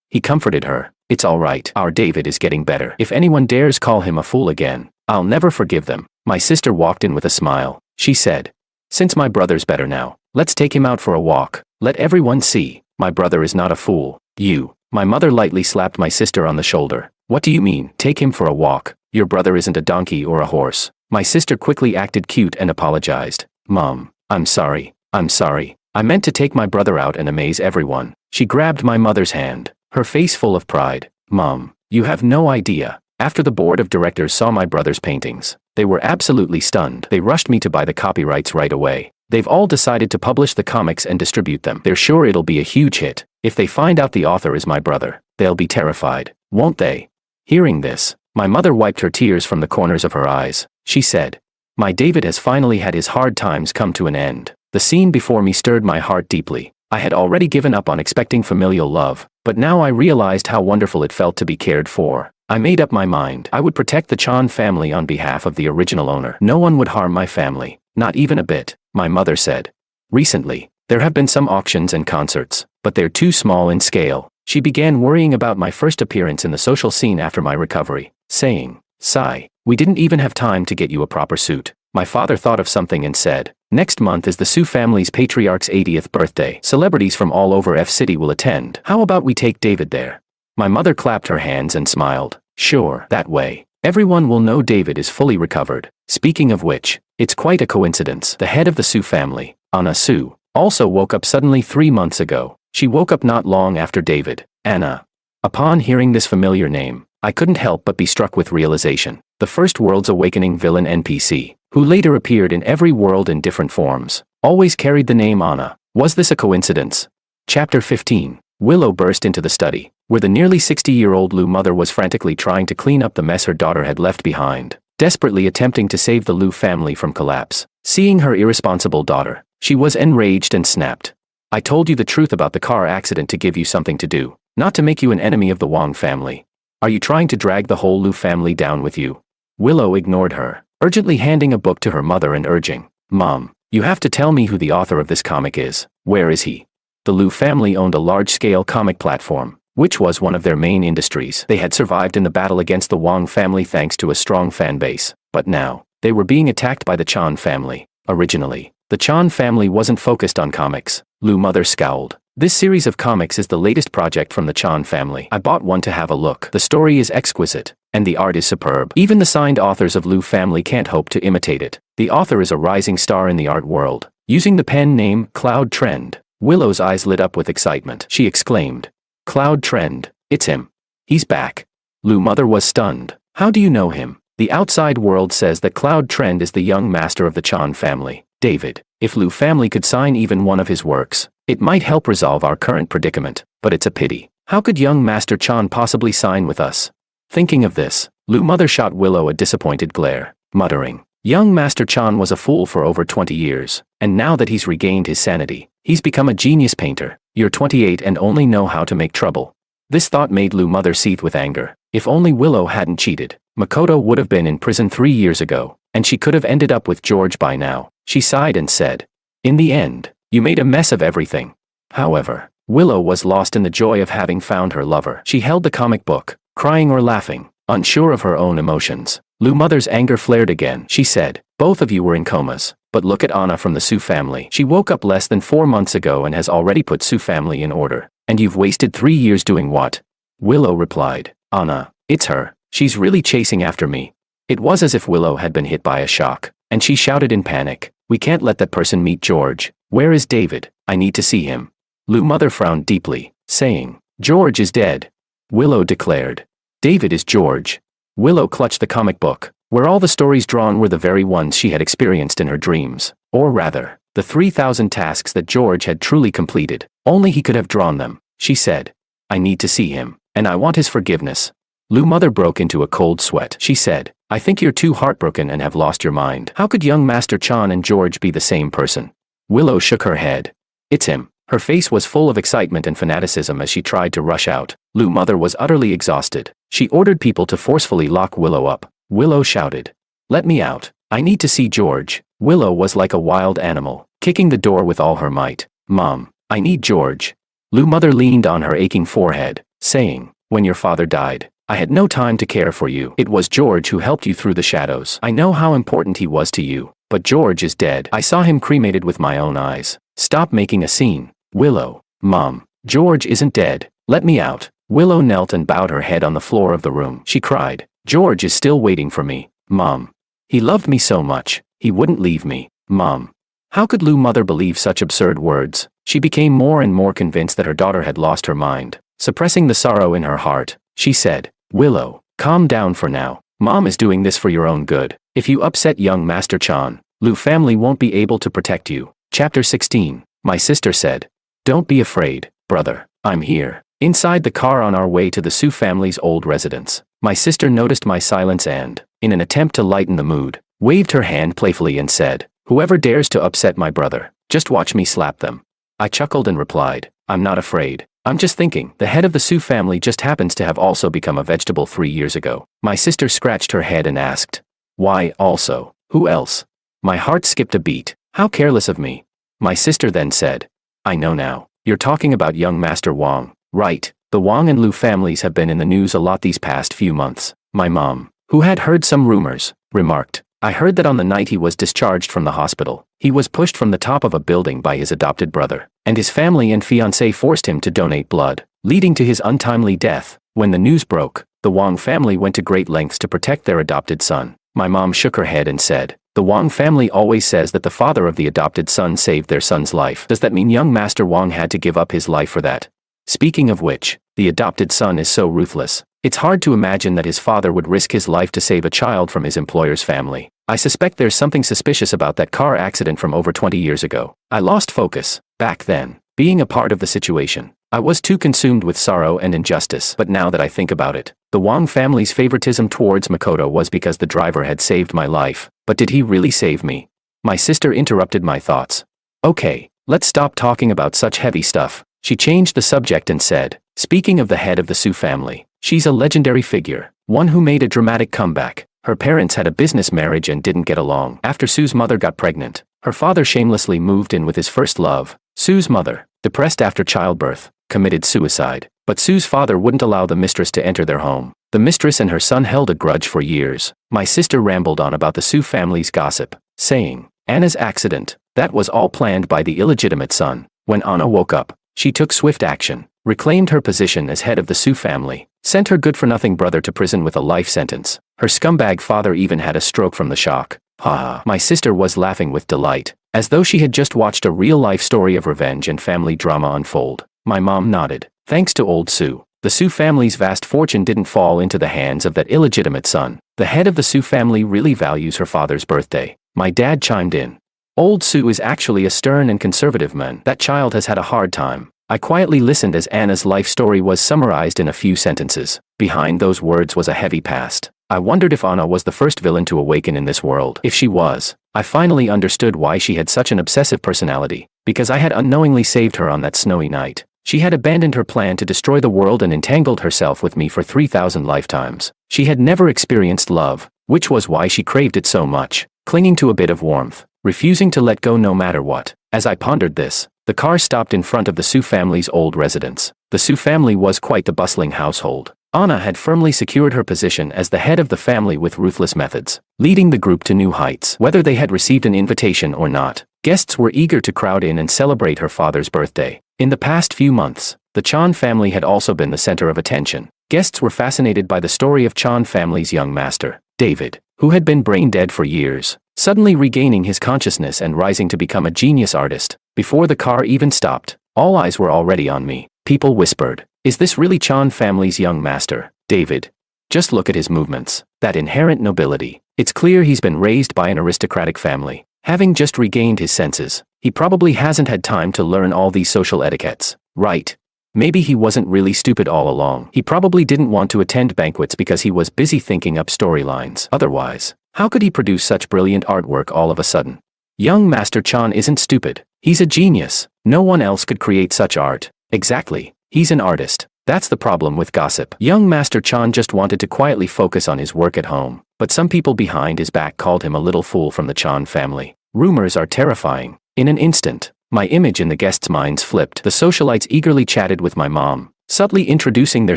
He comforted her. It's all right. Our David is getting better. If anyone dares call him a fool again, I'll never forgive them. My sister walked in with a smile. She said, since my brother's better now, let's take him out for a walk. Let everyone see. My brother is not a fool. You. My mother lightly slapped my sister on the shoulder. What do you mean, take him for a walk? Your brother isn't a donkey or a horse. My sister quickly acted cute and apologized. Mom, I'm sorry. I meant to take my brother out and amaze everyone. She grabbed my mother's hand, her face full of pride. Mom, you have no idea. After the board of directors saw my brother's paintings, they were absolutely stunned. They rushed me to buy the copyrights right away. They've all decided to publish the comics and distribute them. They're sure it'll be a huge hit. If they find out the author is my brother, they'll be terrified, won't they? Hearing this, my mother wiped her tears from the corners of her eyes. She said, my David has finally had his hard times come to an end. The scene before me stirred my heart deeply. I had already given up on expecting familial love, but now I realized how wonderful it felt to be cared for. I made up my mind. I would protect the Chan family on behalf of the original owner. No one would harm my family, not even a bit, my mother said. Recently, there have been some auctions and concerts, but they're too small in scale. She began worrying about my first appearance in the social scene after my recovery, saying, Sai, we didn't even have time to get you a proper suit. My father thought of something and said, next month is the Su family's patriarch's 80th birthday. Celebrities from all over F City will attend. How about we take David there? My mother clapped her hands and smiled. Sure, that way everyone will know David is fully recovered. Speaking of which, it's quite a coincidence. The head of the Su family, Anna Su, also woke up suddenly 3 months ago. She woke up not long after David. Anna. Upon hearing this familiar name, I couldn't help but be struck with realization. The first World's Awakening villain NPC, who later appeared in every world in different forms, always carried the name Anna. Was this a coincidence? Chapter 15. Willow burst into the study, where the nearly 60-year-old Lu mother was frantically trying to clean up the mess her daughter had left behind, desperately attempting to save the Lu family from collapse. Seeing her irresponsible daughter, she was enraged and snapped. I told you the truth about the car accident to give you something to do, not to make you an enemy of the Wang family. Are you trying to drag the whole Lu family down with you? Willow ignored her, urgently handing a book to her mother and urging, Mom, you have to tell me who the author of this comic is. Where is he? The Lu family owned a large-scale comic platform, which was one of their main industries. They had survived in the battle against the Wang family thanks to a strong fan base, but now, they were being attacked by the Chan family. Originally, the Chan family wasn't focused on comics. Lu mother scowled. This series of comics is the latest project from the Chan family. I bought one to have a look. The story is exquisite, and the art is superb. Even the signed authors of Lu family can't hope to imitate it. The author is a rising star in the art world. Using the pen name Cloud Trend, Willow's eyes lit up with excitement. She exclaimed, Cloud Trend, it's him. He's back. Lu mother was stunned. How do you know him? The outside world says that Cloud Trend is the young master of the Chan family. David, if Lu family could sign even one of his works, it might help resolve our current predicament, but it's a pity. How could young Master Chan possibly sign with us? Thinking of this, Lu mother shot Willow a disappointed glare, muttering, young Master Chan was a fool for over 20 years, and now that he's regained his sanity, he's become a genius painter. You're 28 and only know how to make trouble. This thought made Lu mother seethe with anger. If only Willow hadn't cheated, Makoto would have been in prison 3 years ago, and she could have ended up with George by now. She sighed and said, in the end, you made a mess of everything. However, Willow was lost in the joy of having found her lover. She held the comic book, crying or laughing, unsure of her own emotions. Lu mother's anger flared again. She said, Both of you were in comas, but look at Anna from the Sue family. She woke up less than 4 months ago and has already put Sue family in order. And you've wasted 3 years doing what? Willow replied. Anna, it's her. She's really chasing after me. It was as if Willow had been hit by a shock, and she shouted in panic, we can't let that person meet George. Where is David? I need to see him. Lou mother frowned deeply, saying, George is dead. Willow declared. David is George. Willow clutched the comic book, where all the stories drawn were the very ones she had experienced in her dreams, or rather, the 3,000 tasks that George had truly completed. Only he could have drawn them, she said. I need to see him, and I want his forgiveness. Lou mother broke into a cold sweat. She said, I think you're too heartbroken and have lost your mind. How could young Master Chan and George be the same person? Willow shook her head. It's him. Her face was full of excitement and fanaticism as she tried to rush out. Lou mother was utterly exhausted. She ordered people to forcefully lock Willow up. Willow shouted, let me out. I need to see George. Willow was like a wild animal, kicking the door with all her might. Mom, I need George. Lou mother leaned on her aching forehead, saying, when your father died, I had no time to care for you. It was George who helped you through the shadows. I know how important he was to you, but George is dead. I saw him cremated with my own eyes. Stop making a scene. Willow, Mom, George isn't dead. Let me out. Willow knelt and bowed her head on the floor of the room. She cried, George is still waiting for me, Mom. He loved me so much, he wouldn't leave me, Mom. How could Lou mother believe such absurd words? She became more and more convinced that her daughter had lost her mind. Suppressing the sorrow in her heart, she said, Willow, calm down for now. Mom is doing this for your own good. If you upset young Master Chan, Lou family won't be able to protect you. Chapter 16. My sister said, don't be afraid, brother. I'm here. Inside the car on our way to the Sue family's old residence, my sister noticed my silence and, in an attempt to lighten the mood, waved her hand playfully and said, whoever dares to upset my brother, just watch me slap them. I chuckled and replied, I'm not afraid. I'm just thinking, the head of the Sue family just happens to have also become a vegetable 3 years ago. My sister scratched her head and asked, why also? Who else? My heart skipped a beat. How careless of me. My sister then said, I know now. You're talking about young Master Wang, right? The Wang and Lu families have been in the news a lot these past few months. My mom, who had heard some rumors, remarked, I heard that on the night he was discharged from the hospital, he was pushed from the top of a building by his adopted brother, and his family and fiancé forced him to donate blood, leading to his untimely death. When the news broke, the Wang family went to great lengths to protect their adopted son. My mom shook her head and said, the Wang family always says that the father of the adopted son saved their son's life. Does that mean young Master Wang had to give up his life for that? Speaking of which, the adopted son is so ruthless. It's hard to imagine that his father would risk his life to save a child from his employer's family. I suspect there's something suspicious about that car accident from over 20 years ago. I lost focus. Back then, being a part of the situation, I was too consumed with sorrow and injustice. But now that I think about it, the Wang family's favoritism towards Makoto was because the driver had saved my life. But did he really save me? My sister interrupted my thoughts. Okay, let's stop talking about such heavy stuff. She changed the subject and said, speaking of the head of the Sue family, she's a legendary figure, one who made a dramatic comeback. Her parents had a business marriage and didn't get along. After Sue's mother got pregnant, her father shamelessly moved in with his first love. Sue's mother, depressed after childbirth, committed suicide. But Sue's father wouldn't allow the mistress to enter their home. The mistress and her son held a grudge for years. My sister rambled on about the Sue family's gossip, saying, Anna's accident, that was all planned by the illegitimate son. When Anna woke up, she took swift action, reclaimed her position as head of the Sue family, sent her good-for-nothing brother to prison with a life sentence. Her scumbag father even had a stroke from the shock. Ha! My sister was laughing with delight, as though she had just watched a real-life story of revenge and family drama unfold. My mom nodded. Thanks to old Sue, the Sue family's vast fortune didn't fall into the hands of that illegitimate son. The head of the Sue family really values her father's birthday. My dad chimed in. Old Sue is actually a stern and conservative man. That child has had a hard time. I quietly listened as Anna's life story was summarized in a few sentences. Behind those words was a heavy past. I wondered if Anna was the first villain to awaken in this world. If she was, I finally understood why she had such an obsessive personality, because I had unknowingly saved her on that snowy night. She had abandoned her plan to destroy the world and entangled herself with me for 3,000 lifetimes. She had never experienced love, which was why she craved it so much, clinging to a bit of warmth, refusing to let go no matter what. As I pondered this, the car stopped in front of the Sue family's old residence. The Sue family was quite the bustling household. Anna had firmly secured her position as the head of the family with ruthless methods, leading the group to new heights. Whether they had received an invitation or not, guests were eager to crowd in and celebrate her father's birthday. In the past few months, the Chan family had also been the center of attention. Guests were fascinated by the story of Chan family's young master, David, who had been brain dead for years, suddenly regaining his consciousness and rising to become a genius artist. Before the car even stopped, all eyes were already on me. People whispered, "Is this really Chan family's young master, David? Just look at his movements, that inherent nobility. It's clear he's been raised by an aristocratic family. Having just regained his senses, he probably hasn't had time to learn all these social etiquettes, right? Maybe he wasn't really stupid all along. He probably didn't want to attend banquets because he was busy thinking up storylines. Otherwise, how could he produce such brilliant artwork all of a sudden? Young Master Chan isn't stupid. He's a genius. No one else could create such art." Exactly. He's an artist. That's the problem with gossip. Young Master Chan just wanted to quietly focus on his work at home, but some people behind his back called him a little fool from the Chan family. Rumors are terrifying. In an instant, my image in the guests' minds flipped. The socialites eagerly chatted with my mom, subtly introducing their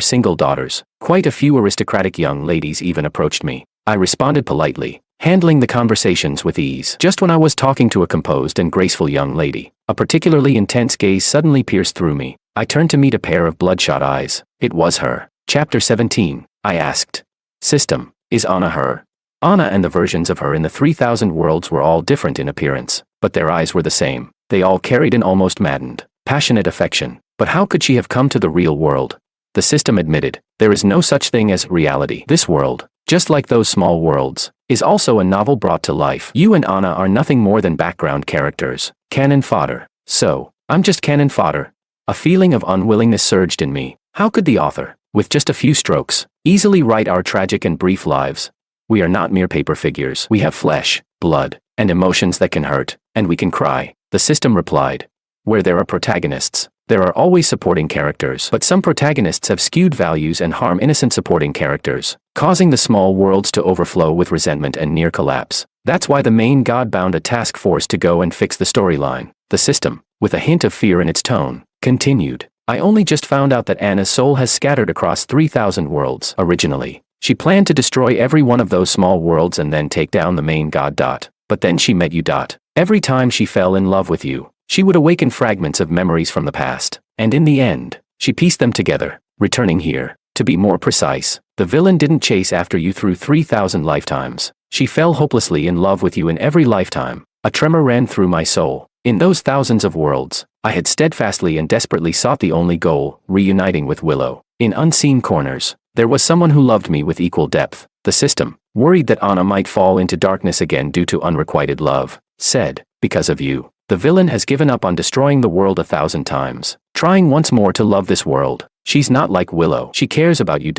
single daughters. Quite a few aristocratic young ladies even approached me. I responded politely, handling the conversations with ease. Just when I was talking to a composed and graceful young lady, a particularly intense gaze suddenly pierced through me. I turned to meet a pair of bloodshot eyes. It was her. Chapter 17. I asked. System, is Anna her? Anna and the versions of her in the 3000 worlds were all different in appearance, but their eyes were the same. They all carried an almost maddened, passionate affection. But how could she have come to the real world? The system admitted, there is no such thing as reality. This world, just like those small worlds, is also a novel brought to life. You and Anna are nothing more than background characters, cannon fodder. So, I'm just cannon fodder. A feeling of unwillingness surged in me. How could the author, with just a few strokes, easily write our tragic and brief lives? We are not mere paper figures. We have flesh, blood, and emotions that can hurt, and we can cry. The system replied. Where there are protagonists, there are always supporting characters. But some protagonists have skewed values and harm innocent supporting characters, causing the small worlds to overflow with resentment and near collapse. That's why the main god bound a task force to go and fix the storyline. The system, with a hint of fear in its tone, continued. I only just found out that Anna's soul has scattered across 3000 worlds. Originally, she planned to destroy every one of those small worlds and then take down the main god. But then she met you. Every time she fell in love with you, she would awaken fragments of memories from the past, and in the end, she pieced them together, returning here. To be more precise, the villain didn't chase after you through 3000 lifetimes. She fell hopelessly in love with you in every lifetime. A tremor ran through my soul. In those thousands of worlds, I had steadfastly and desperately sought the only goal, reuniting with Willow. In unseen corners, there was someone who loved me with equal depth. The system, worried that Anna might fall into darkness again due to unrequited love, said, because of you, the villain has given up on destroying the world 1,000 times, trying once more to love this world. She's not like Willow. She cares about you.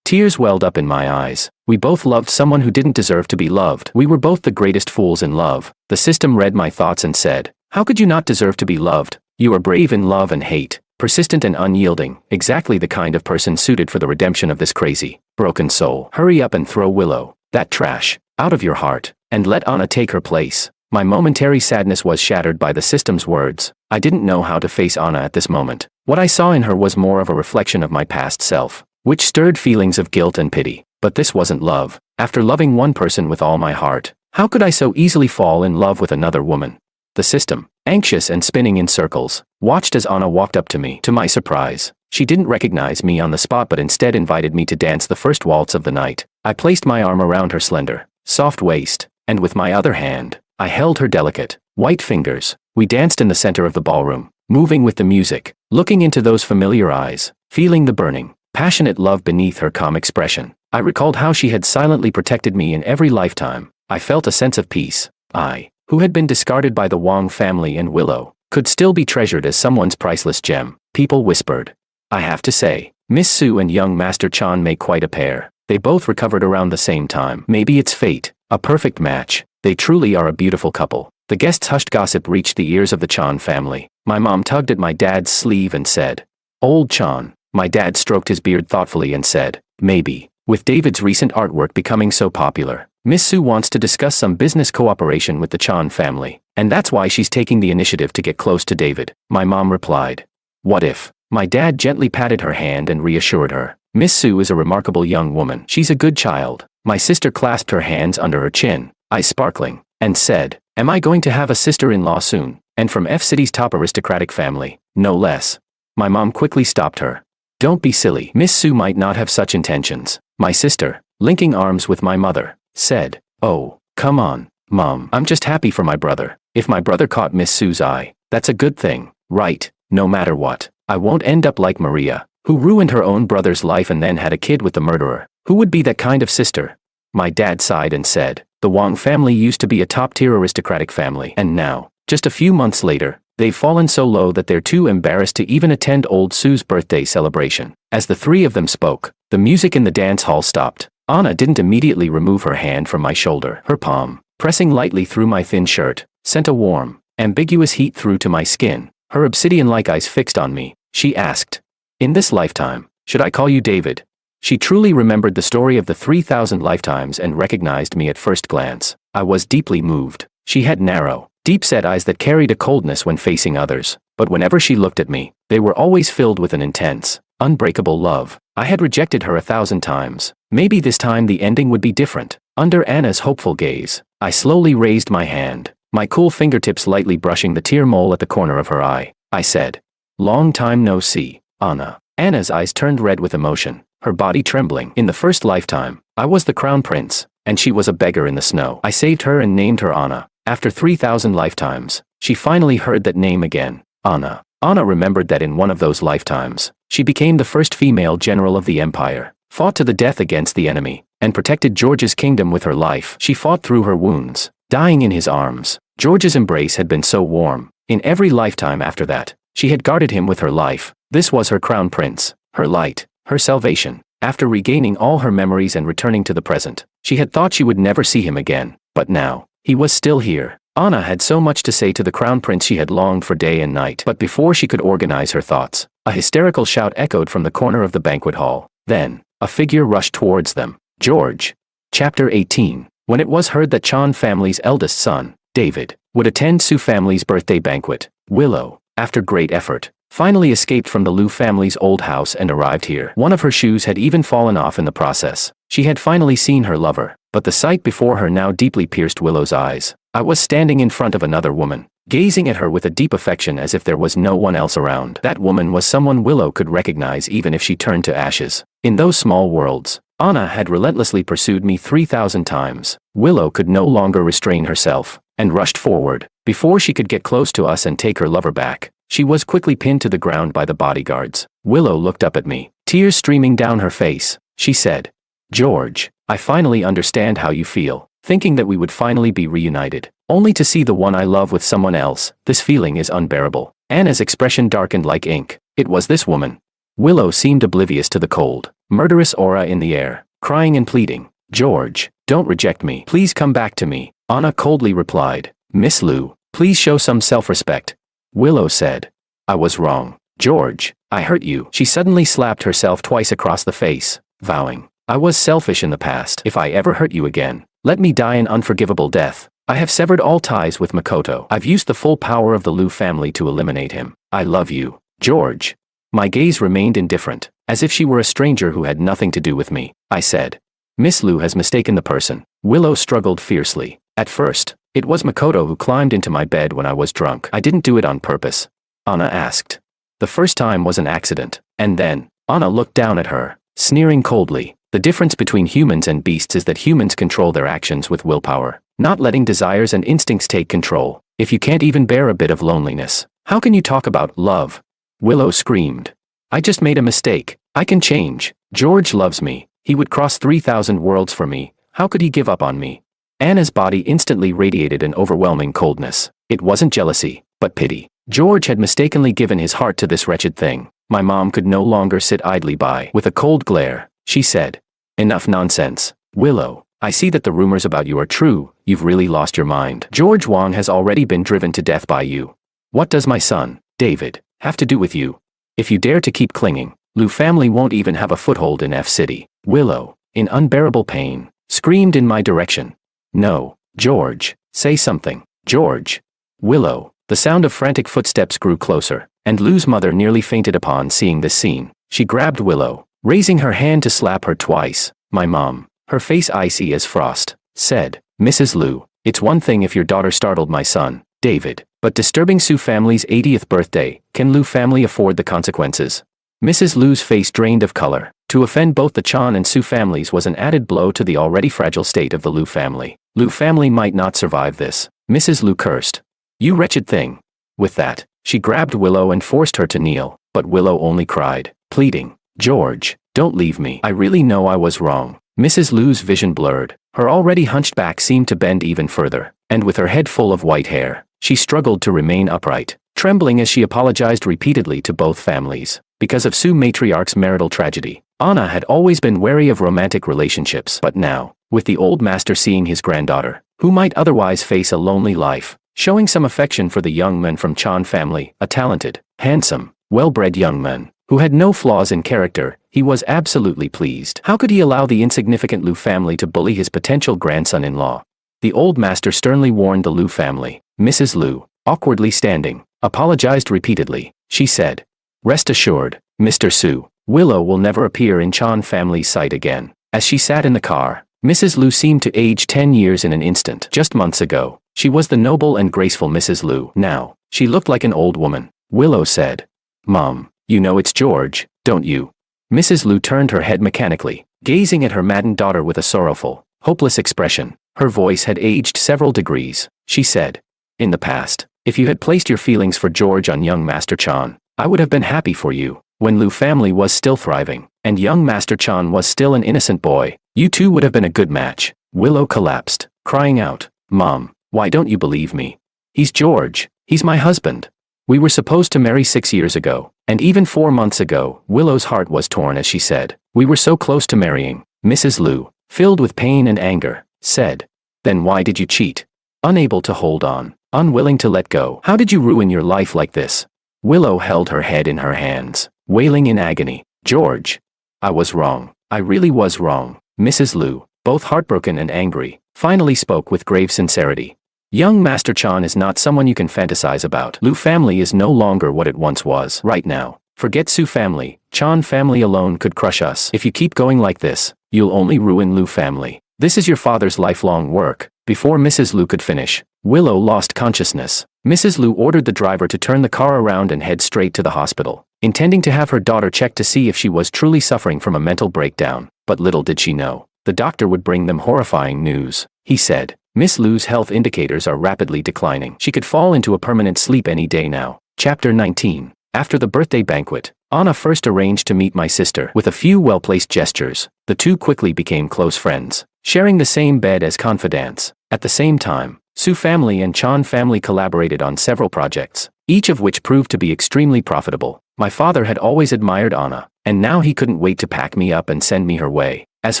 Tears welled up in my eyes. We both loved someone who didn't deserve to be loved. We were both the greatest fools in love. The system read my thoughts and said, how could you not deserve to be loved? You are brave in love and hate, persistent and unyielding, exactly the kind of person suited for the redemption of this crazy, broken soul. Hurry up and throw Willow, that trash, out of your heart, and let Anna take her place. My momentary sadness was shattered by the system's words. I didn't know how to face Anna at this moment. What I saw in her was more of a reflection of my past self, which stirred feelings of guilt and pity. But this wasn't love. After loving one person with all my heart, how could I so easily fall in love with another woman? The system, anxious and spinning in circles, watched as Anna walked up to me. To my surprise, she didn't recognize me on the spot but instead invited me to dance the first waltz of the night. I placed my arm around her slender, soft waist, and with my other hand, I held her delicate, white fingers. We danced in the center of the ballroom, moving with the music, looking into those familiar eyes, feeling the burning, passionate love beneath her calm expression. I recalled how she had silently protected me in every lifetime. I felt a sense of peace. I, who had been discarded by the Wang family and Willow, could still be treasured as someone's priceless gem. People whispered. I have to say, Miss Su and young Master Chan make quite a pair. They both recovered around the same time. Maybe it's fate, a perfect match. They truly are a beautiful couple. The guests' hushed gossip reached the ears of the Chan family. My mom tugged at my dad's sleeve and said, Old Chan. My dad stroked his beard thoughtfully and said, maybe, with David's recent artwork becoming so popular, Miss Su wants to discuss some business cooperation with the Chan family, and that's why she's taking the initiative to get close to David. My mom replied, what if? My dad gently patted her hand and reassured her. Miss Sue is a remarkable young woman. She's a good child. My sister clasped her hands under her chin, eyes sparkling, and said, "Am I going to have a sister-in-law soon? And from F City's top aristocratic family, no less." My mom quickly stopped her. "Don't be silly. Miss Sue might not have such intentions." My sister, linking arms with my mother, said, "Oh, come on, Mom. I'm just happy for my brother. If my brother caught Miss Sue's eye, that's a good thing, right? No matter what. I won't end up like Maria, who ruined her own brother's life and then had a kid with the murderer. Who would be that kind of sister?" My dad sighed and said, "The Wang family used to be a top-tier aristocratic family, and now, just a few months later, they've fallen so low that they're too embarrassed to even attend old Sue's birthday celebration." As the three of them spoke, the music in the dance hall stopped. Anna didn't immediately remove her hand from my shoulder. Her palm, pressing lightly through my thin shirt, sent a warm, ambiguous heat through to my skin. Her obsidian-like eyes fixed on me, she asked, "In this lifetime, should I call you David?" She truly remembered the story of the 3,000 lifetimes and recognized me at first glance. I was deeply moved. She had narrow, deep-set eyes that carried a coldness when facing others, but whenever she looked at me, they were always filled with an intense, unbreakable love. I had rejected her 1,000 times. Maybe this time the ending would be different. Under Anna's hopeful gaze, I slowly raised my hand, my cool fingertips lightly brushing the tear mole at the corner of her eye. I said, "Long time no see, Anna." Anna's eyes turned red with emotion, her body trembling. "In the first lifetime, I was the crown prince, and she was a beggar in the snow. I saved her and named her Anna. After 3,000 lifetimes, she finally heard that name again, Anna." Anna remembered that in one of those lifetimes, she became the first female general of the empire, fought to the death against the enemy, and protected George's kingdom with her life. She fought through her wounds, dying in his arms. George's embrace had been so warm. In every lifetime after that, she had guarded him with her life. This was her crown prince, her light, her salvation. After regaining all her memories and returning to the present, she had thought she would never see him again. But now, he was still here. Anna had so much to say to the crown prince she had longed for day and night. But before she could organize her thoughts, a hysterical shout echoed from the corner of the banquet hall. Then, a figure rushed towards them. George. Chapter 18. When it was heard that Chan family's eldest son, David, would attend Sue family's birthday banquet, Willow, after great effort, finally escaped from the Liu family's old house and arrived here. One of her shoes had even fallen off in the process. She had finally seen her lover, but the sight before her now deeply pierced Willow's eyes. I was standing in front of another woman, gazing at her with a deep affection as if there was no one else around. That woman was someone Willow could recognize even if she turned to ashes. In those small worlds, Anna had relentlessly pursued me 3,000 times. Willow could no longer restrain herself, and rushed forward. Before she could get close to us and take her lover back, she was quickly pinned to the ground by the bodyguards. Willow looked up at me, tears streaming down her face. She said, "George, I finally understand how you feel, thinking that we would finally be reunited, only to see the one I love with someone else. This feeling is unbearable." Anna's expression darkened like ink. It was this woman. Willow seemed oblivious to the cold, murderous aura in the air, crying and pleading, "George, don't reject me. Please come back to me." Anna coldly replied, "Miss Liu, please show some self-respect." Willow said, "I was wrong. George, I hurt you." She suddenly slapped herself twice across the face, vowing, "I was selfish in the past. If I ever hurt you again, let me die an unforgivable death. I have severed all ties with Makoto. I've used the full power of the Liu family to eliminate him. I love you, George." My gaze remained indifferent, as if she were a stranger who had nothing to do with me. I said, "Miss Liu has mistaken the person." Willow struggled fiercely. "At first, it was Makoto who climbed into my bed when I was drunk. I didn't do it on purpose." Anna asked. "The first time was an accident." And then, Anna looked down at her, sneering coldly. "The difference between humans and beasts is that humans control their actions with willpower, not letting desires and instincts take control. If you can't even bear a bit of loneliness, how can you talk about love?" Willow screamed. "I just made a mistake. I can change. George loves me. He would cross 3,000 worlds for me. How could he give up on me?" Anna's body instantly radiated an overwhelming coldness. It wasn't jealousy, but pity. George had mistakenly given his heart to this wretched thing. My mom could no longer sit idly by. With a cold glare, she said, "Enough nonsense. Willow, I see that the rumors about you are true. You've really lost your mind. George Wang has already been driven to death by you. What does my son, David, have to do with you? If you dare to keep clinging, Liu family won't even have a foothold in F City." Willow, in unbearable pain, screamed in my direction. "No, George, say something. George." Willow. The sound of frantic footsteps grew closer, and Lou's mother nearly fainted upon seeing this scene. She grabbed Willow, raising her hand to slap her twice. My mom, her face icy as frost, said, "Mrs. Lou, it's one thing if your daughter startled my son, David, but disturbing Sue family's 80th birthday, can Lou family afford the consequences?" Mrs. Lou's face drained of color. To offend both the Chan and Sue families was an added blow to the already fragile state of the Lou family. Lou family might not survive this, Mrs. Lou cursed. "You wretched thing." With that, she grabbed Willow and forced her to kneel, but Willow only cried, pleading, "George, don't leave me. I really know I was wrong." Mrs. Lou's vision blurred. Her already hunched back seemed to bend even further, and with her head full of white hair, she struggled to remain upright, trembling as she apologized repeatedly to both families. Because of Sue matriarch's marital tragedy, Anna had always been wary of romantic relationships, but now, with the old master seeing his granddaughter, who might otherwise face a lonely life, showing some affection for the young man from Chan family, a talented, handsome, well-bred young man, who had no flaws in character, he was absolutely pleased. How could he allow the insignificant Lou family to bully his potential grandson-in-law? The old master sternly warned the Lou family. Mrs. Lou, awkwardly standing, apologized repeatedly. She said, "Rest assured, Mr. Sue, Willow will never appear in Chan family's sight again." As she sat in the car, Mrs. Lou seemed to age 10 years in an instant. Just months ago, she was the noble and graceful Mrs. Lou. Now, she looked like an old woman. Willow said, "Mom, you know it's George, don't you?" Mrs. Lou turned her head mechanically, gazing at her maddened daughter with a sorrowful, hopeless expression. Her voice had aged several degrees. She said, "In the past, if you had placed your feelings for George on young Master Chan, I would have been happy for you. When Lou family was still thriving, and young Master Chan was still an innocent boy, you two would have been a good match." Willow collapsed, crying out, "Mom, why don't you believe me? He's George, he's my husband. We were supposed to marry 6 years ago, and even 4 months ago." Willow's heart was torn as she said, "We were so close to marrying." Mrs. Lou, filled with pain and anger, said, "Then why did you cheat? Unable to hold on, unwilling to let go. How did you ruin your life like this?" Willow held her head in her hands, wailing in agony. "George, I was wrong. I really was wrong." Mrs. Lou, both heartbroken and angry, finally spoke with grave sincerity. "Young Master Chan is not someone you can fantasize about. Lou family is no longer what it once was. Right now, forget Sue family, Chan family alone could crush us. If you keep going like this, you'll only ruin Lou family. This is your father's lifelong work." Before Mrs. Lou could finish, Willow lost consciousness. Mrs. Lou ordered the driver to turn the car around and head straight to the hospital, intending to have her daughter checked to see if she was truly suffering from a mental breakdown. But little did she know, the doctor would bring them horrifying news. He said, "Miss Lou's health indicators are rapidly declining. She could fall into a permanent sleep any day now." Chapter 19. After the birthday banquet, Anna first arranged to meet my sister. With a few well-placed gestures, the two quickly became close friends, sharing the same bed as confidants. At the same time, Sue family and Chan family collaborated on several projects, each of which proved to be extremely profitable. My father had always admired Anna, and now he couldn't wait to pack me up and send me her way. As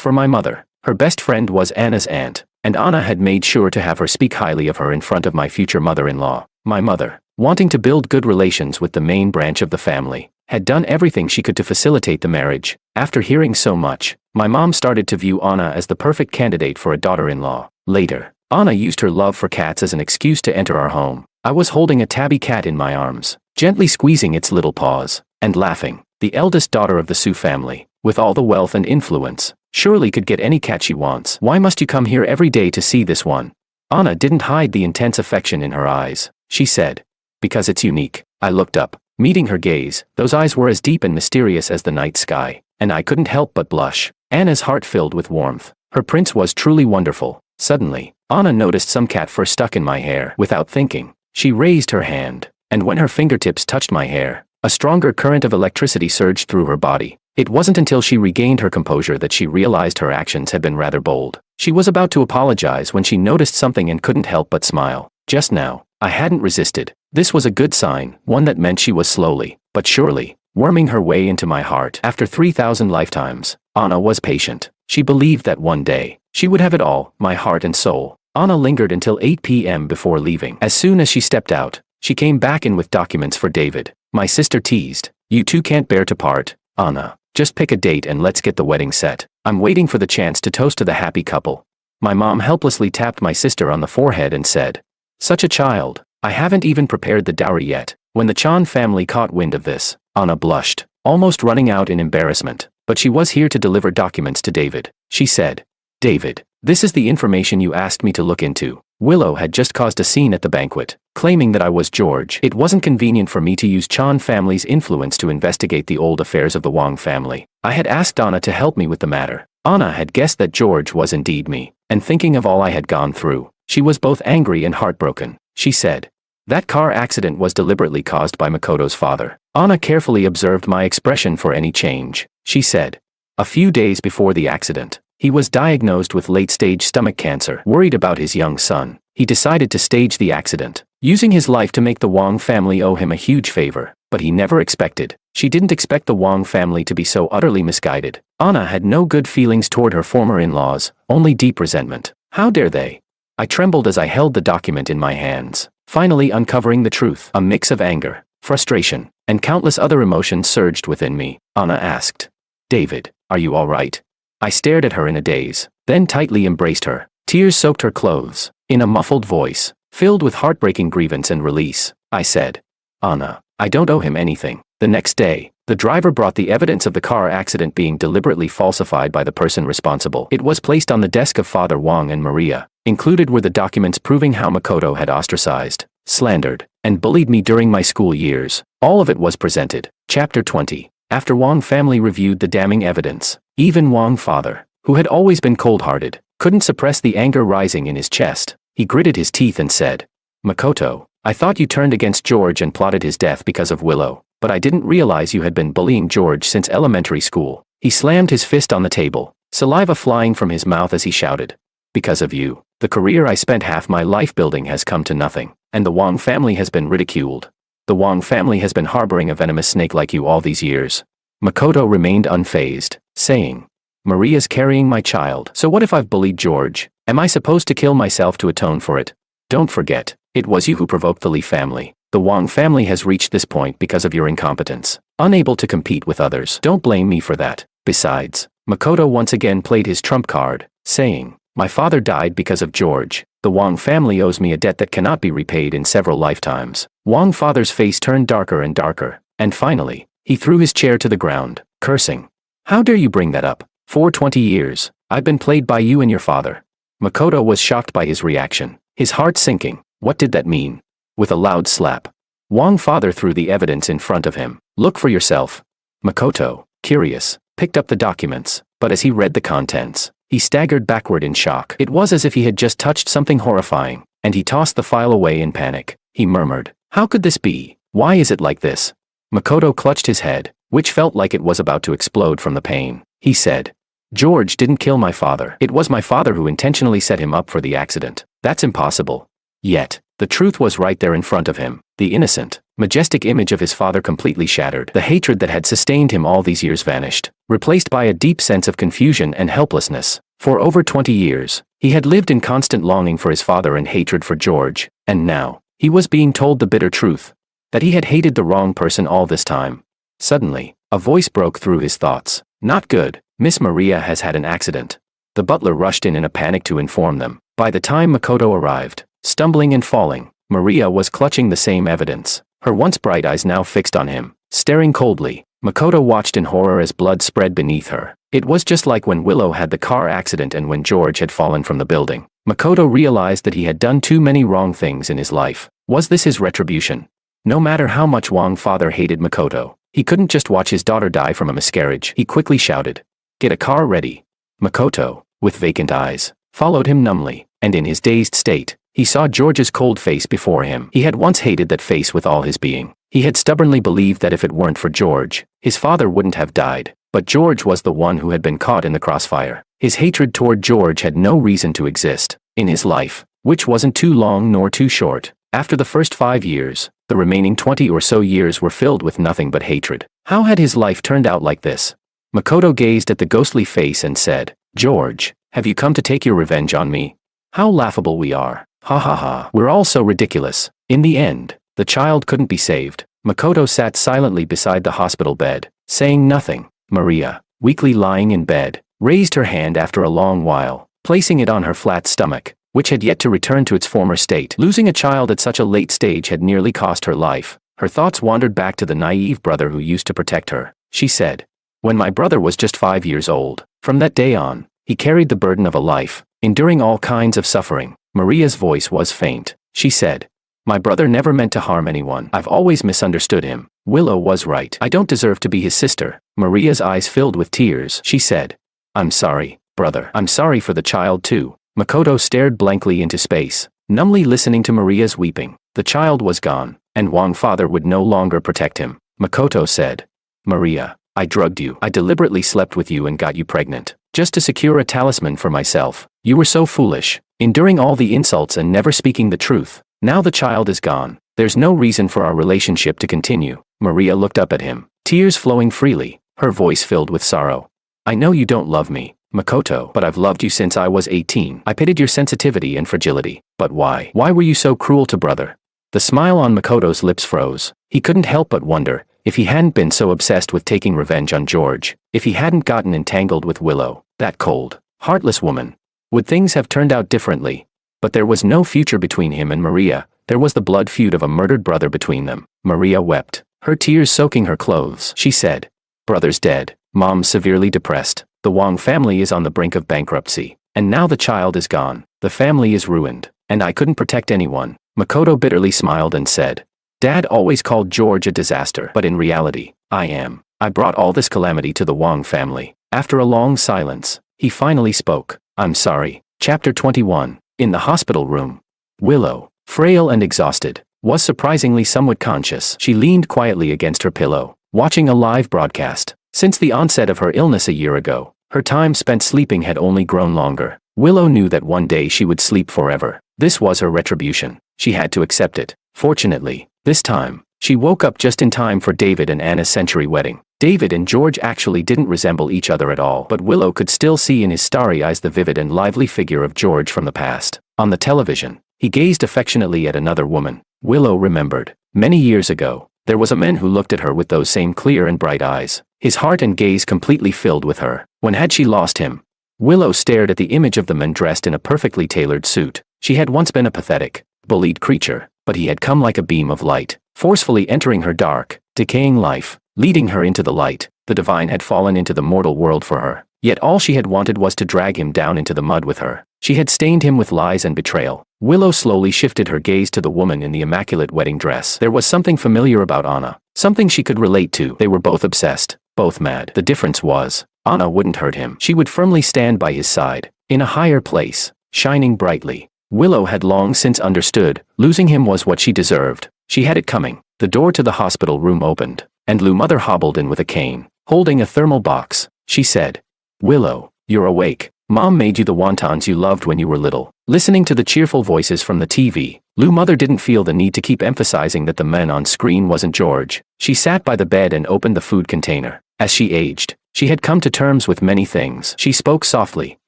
for my mother, her best friend was Anna's aunt, and Anna had made sure to have her speak highly of her in front of my future mother-in-law. My mother, wanting to build good relations with the main branch of the family, had done everything she could to facilitate the marriage. After hearing so much, my mom started to view Anna as the perfect candidate for a daughter-in-law. Later, Anna used her love for cats as an excuse to enter our home. I was holding a tabby cat in my arms, gently squeezing its little paws, and laughing. The eldest daughter of the Sue family, with all the wealth and influence, surely could get any cat she wants. "Why must you come here every day to see this one?" Anna didn't hide the intense affection in her eyes. She said, "Because it's unique." I looked up, meeting her gaze. Those eyes were as deep and mysterious as the night sky, and I couldn't help but blush. Anna's heart filled with warmth. Her prince was truly wonderful. Suddenly, Anna noticed some cat fur stuck in my hair. Without thinking, she raised her hand, and when her fingertips touched my hair, a stronger current of electricity surged through her body. It wasn't until she regained her composure that she realized her actions had been rather bold. She was about to apologize when she noticed something and couldn't help but smile. Just now, I hadn't resisted. This was a good sign, one that meant she was slowly, but surely, worming her way into my heart. After 3,000 lifetimes, Anna was patient. She believed that one day, she would have it all, my heart and soul. Anna lingered until 8 p.m. before leaving. As soon as she stepped out, she came back in with documents for David. My sister teased, "You two can't bear to part, Anna. Just pick a date and let's get the wedding set. I'm waiting for the chance to toast to the happy couple." My mom helplessly tapped my sister on the forehead and said, "Such a child." I haven't even prepared the dowry yet. When the Chan family caught wind of this, Anna blushed, almost running out in embarrassment. But she was here to deliver documents to David. She said, "David, this is the information you asked me to look into." Willow had just caused a scene at the banquet, claiming that I was George. It wasn't convenient for me to use Chan family's influence to investigate the old affairs of the Wang family. I had asked Anna to help me with the matter. Anna had guessed that George was indeed me, and thinking of all I had gone through, she was both angry and heartbroken. She said, "That car accident was deliberately caused by Makoto's father." Anna carefully observed my expression for any change. She said, "A few days before the accident, he was diagnosed with late-stage stomach cancer. Worried about his young son, he decided to stage the accident, using his life to make the Wang family owe him a huge favor. But he never expected. She didn't expect the Wang family to be so utterly misguided." Anna had no good feelings toward her former in-laws, only deep resentment. How dare they? I trembled as I held the document in my hands, finally uncovering the truth. A mix of anger, frustration, and countless other emotions surged within me. Anna asked, "David, are you all right?" I stared at her in a daze, then tightly embraced her. Tears soaked her clothes. In a muffled voice, filled with heartbreaking grievance and release, I said, "Anna, I don't owe him anything." The next day, the driver brought the evidence of the car accident being deliberately falsified by the person responsible. It was placed on the desk of Father Wang and Maria. Included were the documents proving how Makoto had ostracized, slandered, and bullied me during my school years. All of it was presented. Chapter 20. After Wang family reviewed the damning evidence, even Wang father, who had always been cold-hearted, couldn't suppress the anger rising in his chest. He gritted his teeth and said, "Makoto, I thought you turned against George and plotted his death because of Willow, but I didn't realize you had been bullying George since elementary school." He slammed his fist on the table, saliva flying from his mouth as he shouted, "Because of you, the career I spent half my life building has come to nothing, and the Wang family has been ridiculed. The Wang family has been harboring a venomous snake like you all these years." Makoto remained unfazed, saying, "Maria's carrying my child. So what if I've bullied George? Am I supposed to kill myself to atone for it? Don't forget, it was you who provoked the Lee family. The Wang family has reached this point because of your incompetence, unable to compete with others. Don't blame me for that. Besides," Makoto once again played his trump card, saying, "My father died because of George. The Wang family owes me a debt that cannot be repaid in several lifetimes." Wang father's face turned darker and darker, and finally, he threw his chair to the ground, cursing, "How dare you bring that up? For 20 years, I've been played by you and your father." Makoto was shocked by his reaction, his heart sinking. What did that mean? With a loud slap, Wang father threw the evidence in front of him. "Look for yourself." Makoto, curious, picked up the documents, but as he read the contents, he staggered backward in shock. It was as if he had just touched something horrifying, and he tossed the file away in panic. He murmured, "How could this be? Why is it like this?" Makoto clutched his head, which felt like it was about to explode from the pain. He said, "George didn't kill my father. It was my father who intentionally set him up for the accident. That's impossible." Yet, the truth was right there in front of him. The innocent, majestic image of his father completely shattered. The hatred that had sustained him all these years vanished, replaced by a deep sense of confusion and helplessness. For over 20 years, he had lived in constant longing for his father and hatred for George, and now, he was being told the bitter truth, that he had hated the wrong person all this time. Suddenly, a voice broke through his thoughts. "Not good. Miss Maria has had an accident." The butler rushed in a panic to inform them. By the time Makoto arrived, stumbling and falling, Maria was clutching the same evidence, her once bright eyes now fixed on him, staring coldly. Makoto watched in horror as blood spread beneath her. It was just like when Willow had the car accident and when George had fallen from the building. Makoto realized that he had done too many wrong things in his life. Was this his retribution? No matter how much Wang father hated Makoto, he couldn't just watch his daughter die from a miscarriage. He quickly shouted, "Get a car ready." Makoto, with vacant eyes, followed him numbly, and in his dazed state, he saw George's cold face before him. He had once hated that face with all his being. He had stubbornly believed that if it weren't for George, his father wouldn't have died. But George was the one who had been caught in the crossfire. His hatred toward George had no reason to exist in his life, which wasn't too long nor too short. After the first 5 years, the remaining 20 or so years were filled with nothing but hatred. How had his life turned out like this? Makoto gazed at the ghostly face and said, "George, have you come to take your revenge on me? How laughable we are. Ha ha ha. We're all so ridiculous." In the end, the child couldn't be saved. Makoto sat silently beside the hospital bed, saying nothing. Maria, weakly lying in bed, raised her hand after a long while, placing it on her flat stomach. which had yet to return to its former state. Losing a child at such a late stage had nearly cost her life. Her thoughts wandered back to the naive brother who used to protect her. She said, "When my brother was just 5 years old, from that day on, he carried the burden of a life, enduring all kinds of suffering." Maria's voice was faint. She said, "My brother never meant to harm anyone. I've always misunderstood him." Willow was right. "I don't deserve to be his sister." Maria's eyes filled with tears. She said, "I'm sorry, brother. I'm sorry for the child too." Makoto stared blankly into space, numbly listening to Maria's weeping. The child was gone, and Wang's father would no longer protect him. Makoto said, "Maria, I drugged you. I deliberately slept with you and got you pregnant, just to secure a talisman for myself. You were so foolish, enduring all the insults and never speaking the truth. Now the child is gone. There's no reason for our relationship to continue." Maria looked up at him, tears flowing freely, her voice filled with sorrow. "I know you don't love me, Makoto, but I've loved you since I was 18. I pitied your sensitivity and fragility. But why? Why were you so cruel to brother?" The smile on Makoto's lips froze. He couldn't help but wonder, if he hadn't been so obsessed with taking revenge on George, if he hadn't gotten entangled with Willow, that cold, heartless woman, would things have turned out differently? But there was no future between him and Maria. There was the blood feud of a murdered brother between them. Maria wept, her tears soaking her clothes. She said, "Brother's dead, mom's severely depressed, the Wang family is on the brink of bankruptcy, and now the child is gone. The family is ruined, and I couldn't protect anyone." Makoto bitterly smiled and said, "Dad always called George a disaster, but in reality, I am. I brought all this calamity to the Wang family." After a long silence, he finally spoke, "I'm sorry." Chapter 21. In the hospital room. Willow, frail and exhausted, was surprisingly somewhat conscious. She leaned quietly against her pillow, watching a live broadcast. Since the onset of her illness a year ago, her time spent sleeping had only grown longer. Willow knew that one day she would sleep forever. This was her retribution. She had to accept it. Fortunately, this time, she woke up just in time for David and Anna's century wedding. David and George actually didn't resemble each other at all, but Willow could still see in his starry eyes the vivid and lively figure of George from the past. On the television, he gazed affectionately at another woman. Willow remembered. Many years ago, there was a man who looked at her with those same clear and bright eyes, his heart and gaze completely filled with her. When had she lost him? Willow stared at the image of the man dressed in a perfectly tailored suit. She had once been a pathetic, bullied creature, but he had come like a beam of light, forcefully entering her dark, decaying life, leading her into the light. The divine had fallen into the mortal world for her, yet all she had wanted was to drag him down into the mud with her. She had stained him with lies and betrayal. Willow slowly shifted her gaze to the woman in the immaculate wedding dress. There was something familiar about Anna, something she could relate to. They were both obsessed, both mad. The difference was, Anna wouldn't hurt him. She would firmly stand by his side, in a higher place, shining brightly. Willow had long since understood, losing him was what she deserved. She had it coming. The door to the hospital room opened, and Lou Mother hobbled in with a cane, holding a thermal box. She said, "Willow, you're awake. Mom made you the wontons you loved when you were little." Listening to the cheerful voices from the TV, Lou Mother didn't feel the need to keep emphasizing that the man on screen wasn't George. She sat by the bed and opened the food container. As she aged, she had come to terms with many things. She spoke softly,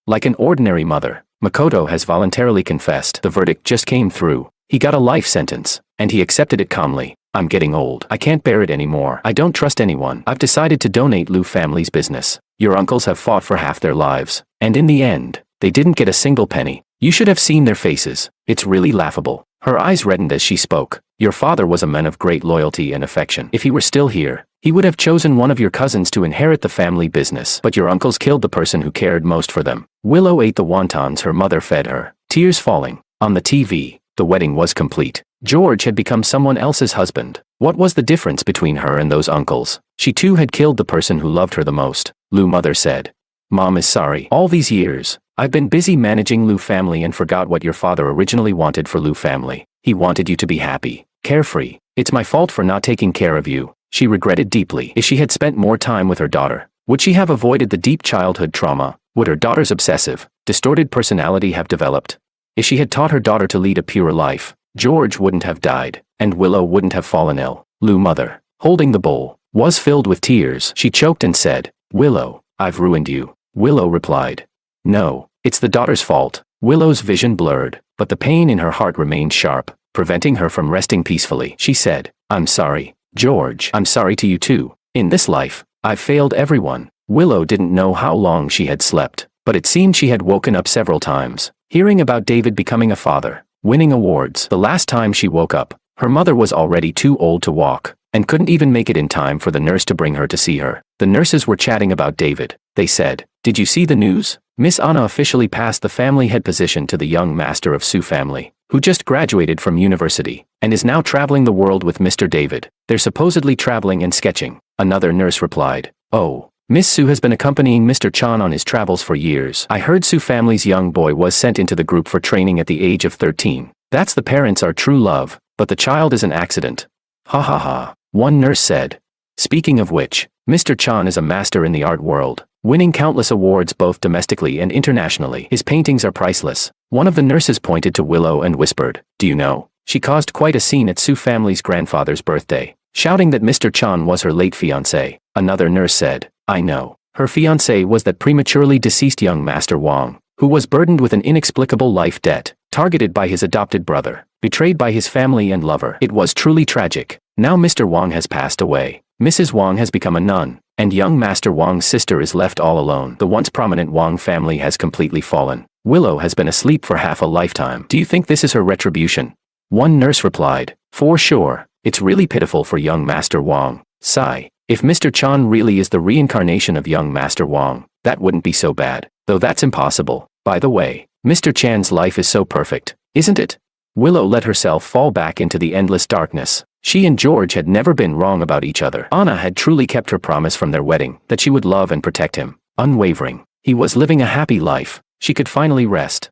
like an ordinary mother. "Makoto has voluntarily confessed. The verdict just came through. He got a life sentence, and he accepted it calmly. I'm getting old. I can't bear it anymore. I don't trust anyone. I've decided to donate Lou family's business. Your uncles have fought for half their lives, and in the end, they didn't get a single penny. You should have seen their faces. It's really laughable." Her eyes reddened as she spoke. "Your father was a man of great loyalty and affection. If he were still here, he would have chosen one of your cousins to inherit the family business. But your uncles killed the person who cared most for them." Willow ate the wontons her mother fed her, tears falling. On the TV, the wedding was complete. George had become someone else's husband. What was the difference between her and those uncles? She too had killed the person who loved her the most. Lou Mother said, "Mom is sorry. All these years, I've been busy managing Lou family and forgot what your father originally wanted for Lou family. He wanted you to be happy, carefree. It's my fault for not taking care of you." She regretted deeply. If she had spent more time with her daughter, would she have avoided the deep childhood trauma? Would her daughter's obsessive, distorted personality have developed? If she had taught her daughter to lead a pure life, George wouldn't have died, and Willow wouldn't have fallen ill. Lou Mother, holding the bowl, was filled with tears. She choked and said, "Willow, I've ruined you." Willow replied, "No, it's the daughter's fault." Willow's vision blurred, but the pain in her heart remained sharp, preventing her from resting peacefully. She said, "I'm sorry, George. I'm sorry to you too. In this life, I've failed everyone." Willow didn't know how long she had slept, but it seemed she had woken up several times. Hearing about David becoming a father, winning awards. The last time she woke up, her mother was already too old to walk, and couldn't even make it in time for the nurse to bring her to see her. The nurses were chatting about David. They said, "Did you see the news? Miss Anna officially passed the family head position to the young master of Sue family, who just graduated from university, and is now traveling the world with Mr. David. They're supposedly traveling and sketching." Another nurse replied, "Oh, Miss Sue has been accompanying Mr. Chan on his travels for years. I heard Sue family's young boy was sent into the group for training at the age of 13. That's the parents are true love, but the child is an accident." Ha ha ha, one nurse said. Speaking of which, Mr. Chan is a master in the art world, winning countless awards both domestically and internationally. His paintings are priceless. One of the nurses pointed to Willow and whispered, "Do you know, she caused quite a scene at Sue family's grandfather's birthday, shouting that Mr. Chan was her late fiancé." Another nurse said, "I know. Her fiancé was that prematurely deceased young Master Wang, who was burdened with an inexplicable life debt, targeted by his adopted brother, betrayed by his family and lover. It was truly tragic. Now Mr. Wang has passed away. Mrs. Wang has become a nun, and young Master Wang's sister is left all alone. The once prominent Wang family has completely fallen. Willow has been asleep for half a lifetime. Do you think this is her retribution?" One nurse replied, "For sure. It's really pitiful for young Master Wang." Sigh. If Mr. Chan really is the reincarnation of young Master Wang, that wouldn't be so bad. Though that's impossible. By the way, Mr. Chan's life is so perfect, isn't it? Willow let herself fall back into the endless darkness. She and George had never been wrong about each other. Anna had truly kept her promise from their wedding, that she would love and protect him, unwavering. He was living a happy life. She could finally rest.